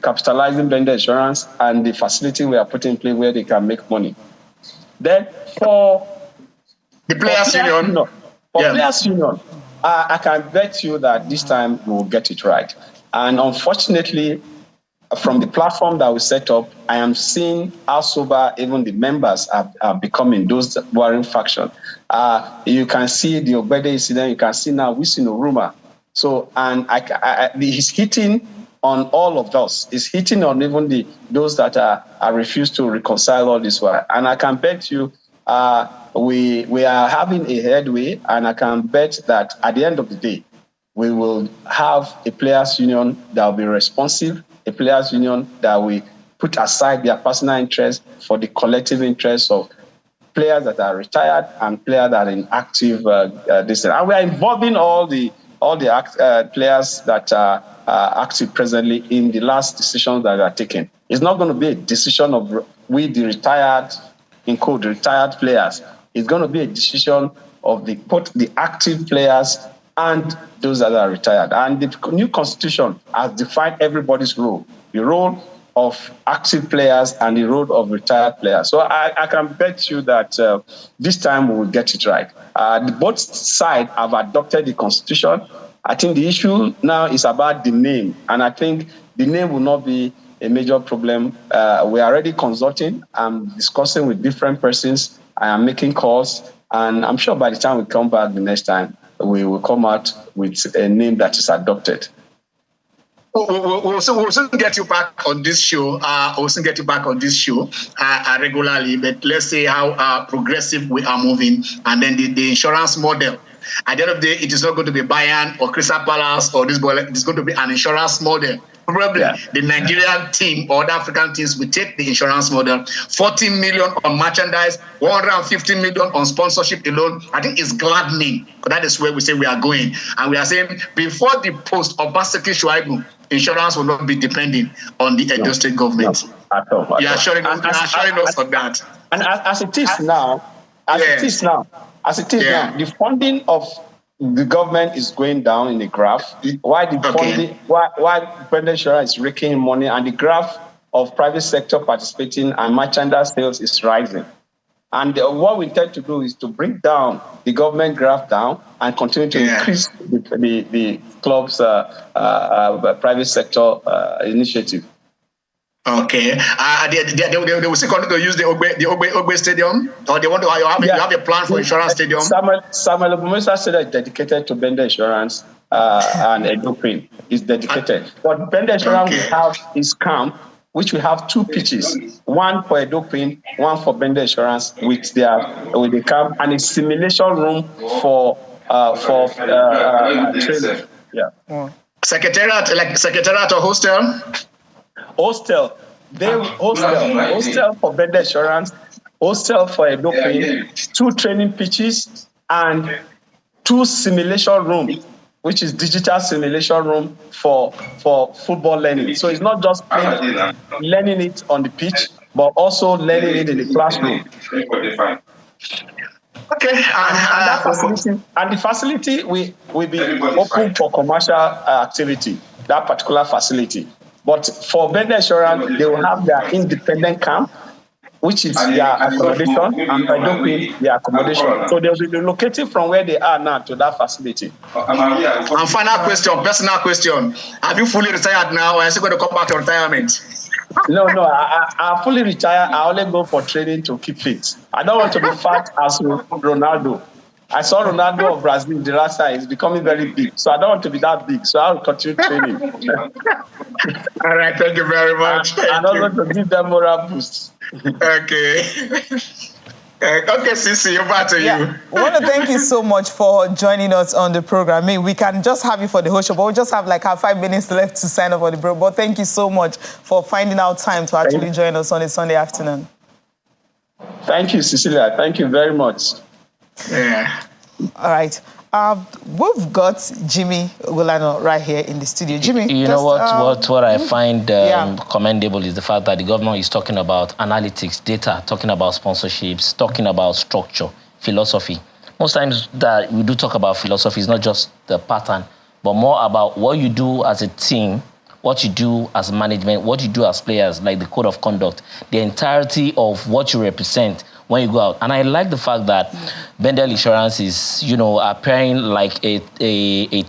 capitalizing vendor insurance and the facility we are putting in place where they can make money. Then for the Players Union, Players Union, I can bet you that this time we will get it right. And unfortunately, from the platform that we set up, I am seeing how sober even the members are becoming, those warring faction. You can see the Ogbede incident. You can see now Wisinuruma. So, and he's hitting on all of those. He's hitting on even those that are refused to reconcile all this way. And I can bet you we are having a headway, and I can bet that at the end of the day, we will have a players union that will be responsive, a players union that will put aside their personal interests for the collective interests of players that are retired and players that are in active distance. And we are involving all the players that are active presently in the last decisions that are taken. It's not going to be a decision of we, the retired, in quote, retired players. It's going to be a decision of both the active players and those that are retired. And the new constitution has defined everybody's role, the role of active players and the role of retired players. So I can bet you that this time we will get it right. Both sides have adopted the constitution. I think the issue now is about the name, and I think the name will not be a major problem. We are already consulting. I'm discussing with different persons. I am making calls, and I'm sure by the time we come back the next time, we will come out with a name that is adopted. We'll soon get you back on this show. Regularly. But let's see how progressive we are moving, and then the insurance model. At the end of the day, it is not going to be Bayern or Crystal Palace or this ball. It is going to be an insurance model. Probably the Nigerian team or the African teams will take the insurance model. 40 million on merchandise, 150 million on sponsorship alone. I think it's gladdening. That is where we say we are going. And we are saying before the post of Obaseki Shuaibu, insurance will not be depending on the Edo State government. You are assuring us of that. And as it is now, the funding of the government is going down in the graph. While vendor insurance is raking money, and the graph of private sector participating and merchandise sales is rising. And what we intend to do is to bring down the government graph down and continue to increase the club's private sector initiative. Okay. They will still continue to use the Ogbe Stadium, or they want to you have a plan for insurance stadium? Samuel Obumosa Stadium is dedicated to vendor insurance and Edopin is dedicated. But vendor insurance we have is camp, which we have 2 pitches, one for Edopin, one for vendor insurance with the camp, and a simulation room for training. Secretariat or hostel? Hostel for vendor insurance, hostel for Edopin, 2 training pitches, and 2 simulation rooms, which is digital simulation room for football learning. So it's not just learning it on the pitch, but also learning it in the classroom. Okay, and the facility will be open for commercial activity. That particular facility. But for vendor insurance, they will have their independent camp, which is their accommodation, and by doing their accommodation. So they'll be relocated from where they are now to that facility. And final question, personal question. Have you fully retired now, or are you still going to come back to retirement? No, I fully retired. I only go for training to keep fit. I don't want to be fat as Ronaldo. I saw Ronaldo of Brazil, the last time. He's becoming very big. So I don't want to be that big. So I'll continue training. All right, thank you very much. I'm not going to give them moral boost. Okay. Okay, Sisi, over to you. I want to thank you so much for joining us on the program. I mean, we can just have you for the whole show, but we just have like our 5 minutes left to sign up for the program. But thank you so much for finding out time to actually join us on a Sunday afternoon. Thank you, Cecilia. Thank you very much. Yeah. All right. We've got Jimmy Wilano right here in the studio. Jimmy, you know what I find commendable is the fact that the governor is talking about analytics, data, talking about sponsorships, talking about structure, philosophy. Most times that we do talk about philosophy is not just the pattern, but more about what you do as a team, what you do as management, what you do as players, like the code of conduct, the entirety of what you represent when you go out. And I like the fact that Bendel Insurance is, appearing like a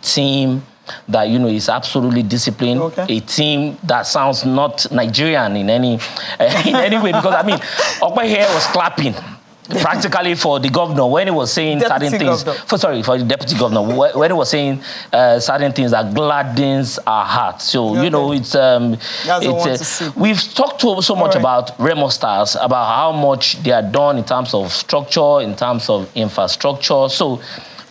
team that, is absolutely disciplined, a team that sounds not Nigerian in any way. Because, Okpa here was clapping practically for the governor when he was saying certain things. For the deputy governor, when he was saying certain things that gladdens our hearts. So we've talked so much about Remo Stars, about how much they are done in terms of structure, in terms of infrastructure. So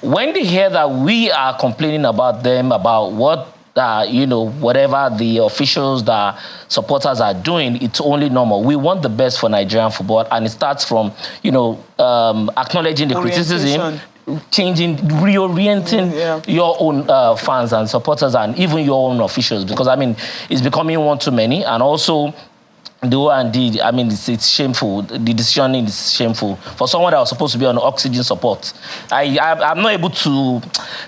when they hear that we are complaining about them, about what whatever the officials, the supporters are doing, it's only normal. We want the best for Nigerian football, and it starts from, acknowledging the criticism, changing, reorienting your own fans and supporters and even your own officials, because, it's becoming one too many, and also the O&D, it's shameful. The decision is shameful. For someone that was supposed to be on oxygen support, I'm not able to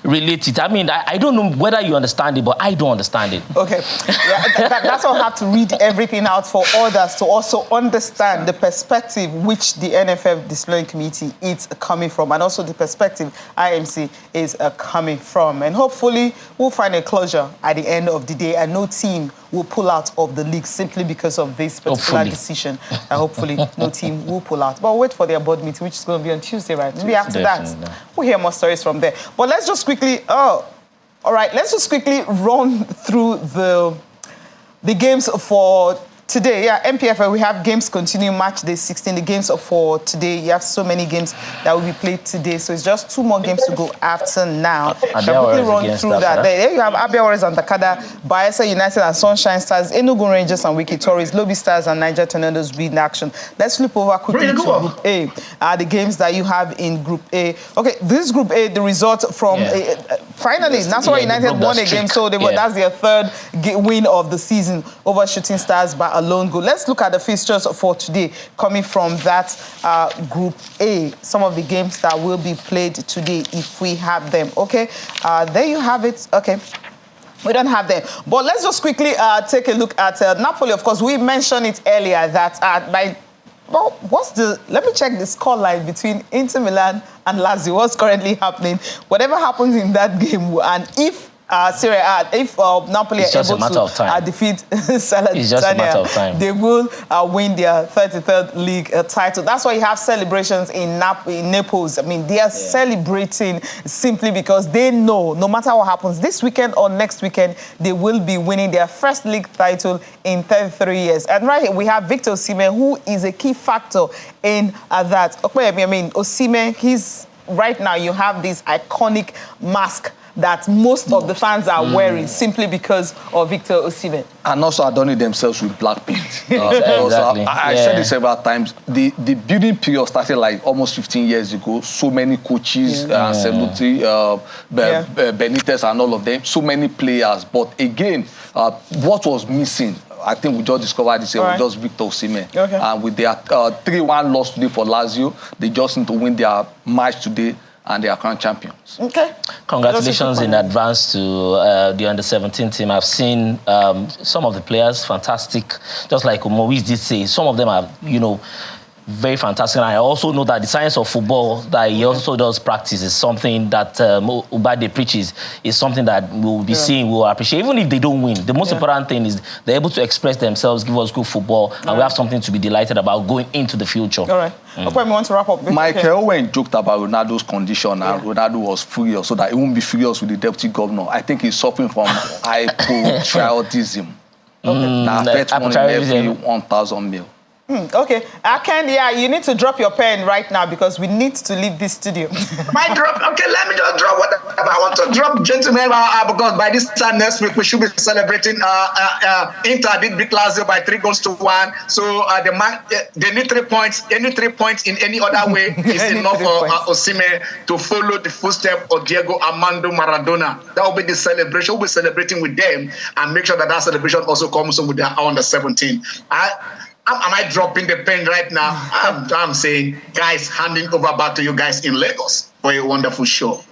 relate it. I don't know whether you understand it, but I don't understand it. Okay. That's why I have to read everything out for others to also understand the perspective which the NFF Disciplinary Committee is coming from, and also the perspective IMC is coming from. And hopefully, we'll find a closure at the end of the day, and no team will pull out of the league simply because of this particular decision. And hopefully, no team will pull out. But we'll wait for their board meeting, which is going to be on Tuesday, right? Maybe after that, we'll hear more stories from there. But let's just quickly, let's just quickly run through the games for today. MPFL, we have games continuing, match day 16. The games for today, you have so many games that will be played today. So it's just 2 more games to go after now. Shall quickly run through that. There you have Abia Warriors and Takada, Bayelsa United and Sunshine Stars, Enugu Rangers and Wiki Tories, Lobby Stars and Niger Tornadoes be in action. Let's flip over quickly to Group A. The games that you have in Group A. Okay, this Group A, the result from finally, Nasarawa United won a game, so that's their 3rd win of the season over Shooting Stars by a lone goal. Let's look at the fixtures for today coming from that Group A. Some of the games that will be played today if we have them. Okay, there you have it. Okay. We don't have them. But let's just quickly take a look at Napoli. Of course, we mentioned it earlier that let me check the scoreline between Inter Milan and Lazio. What's currently happening? Whatever happens in that game, and if Serie A, if Napoli are able to defeat Salernitana, they will win their 33rd league title. That's why you have celebrations in Naples. They are celebrating simply because they know no matter what happens this weekend or next weekend, they will be winning their first league title in 33 years. And right here we have Victor Osimhen, who is a key factor in that. Osimhen, he's right now. You have this iconic mask that most of the fans are wearing simply because of Victor Osimhen. And also adorning themselves with black paint. Exactly. I said it several times. The building period started like almost 15 years ago. So many coaches, Ancelotti, Benitez and all of them, so many players. But again, what was missing, I think we just discovered this year, was just Victor Osimhen. Okay. And with their 3-1 loss today for Lazio, they just need to win their match today and they are crowned champions. Okay. Congratulations in advance to the under-17 team. I've seen some of the players, fantastic. Just like Moise did say, some of them are, very fantastic. And I also know that the science of football that he also does practice is something that Ubade preaches, is something that we'll be seeing, we'll appreciate. Even if they don't win, the most important thing is they're able to express themselves, give us good football, and we have something to be delighted about going into the future. All right. Okay, we want to wrap up. Michael Owen joked about Ronaldo's condition, and Ronaldo was furious, so that he won't be furious with the deputy governor. I think he's suffering from hypothyroidism. Now, bet money every 1,000 mil. Okay, Ken, you need to drop your pen right now because we need to leave this studio. My drop. Okay, let me just drop whatever I want to drop, gentlemen. Because by this time next week we should be celebrating. Inter did beat Lazio by 3-1. So they need 3 points. Any 3 points in any other way is enough for Osimhen to follow the footsteps of Diego Armando Maradona. That will be the celebration. We'll be celebrating with them and make sure that celebration also comes with their under-17. Am I dropping the pen right now? I'm saying, guys, handing over back to you guys in Lagos for a wonderful show.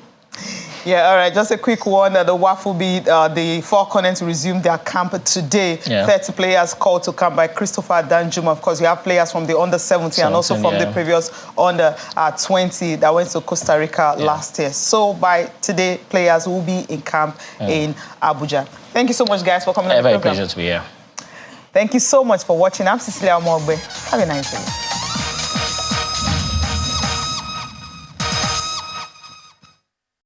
Yeah, all right. Just a quick one. The WAFU beat the Four Corners resumed their camp today. 30 players called to camp by Christopher Danjuma. Of course, we have players from the under-17 and also from the previous under-20 that went to Costa Rica last year. So by today, players will be in camp in Abuja. Thank you so much, guys, for coming on the program. Very pleasure to be here. Thank you so much for watching. I'm Cecilia Omogbe. Have a nice day.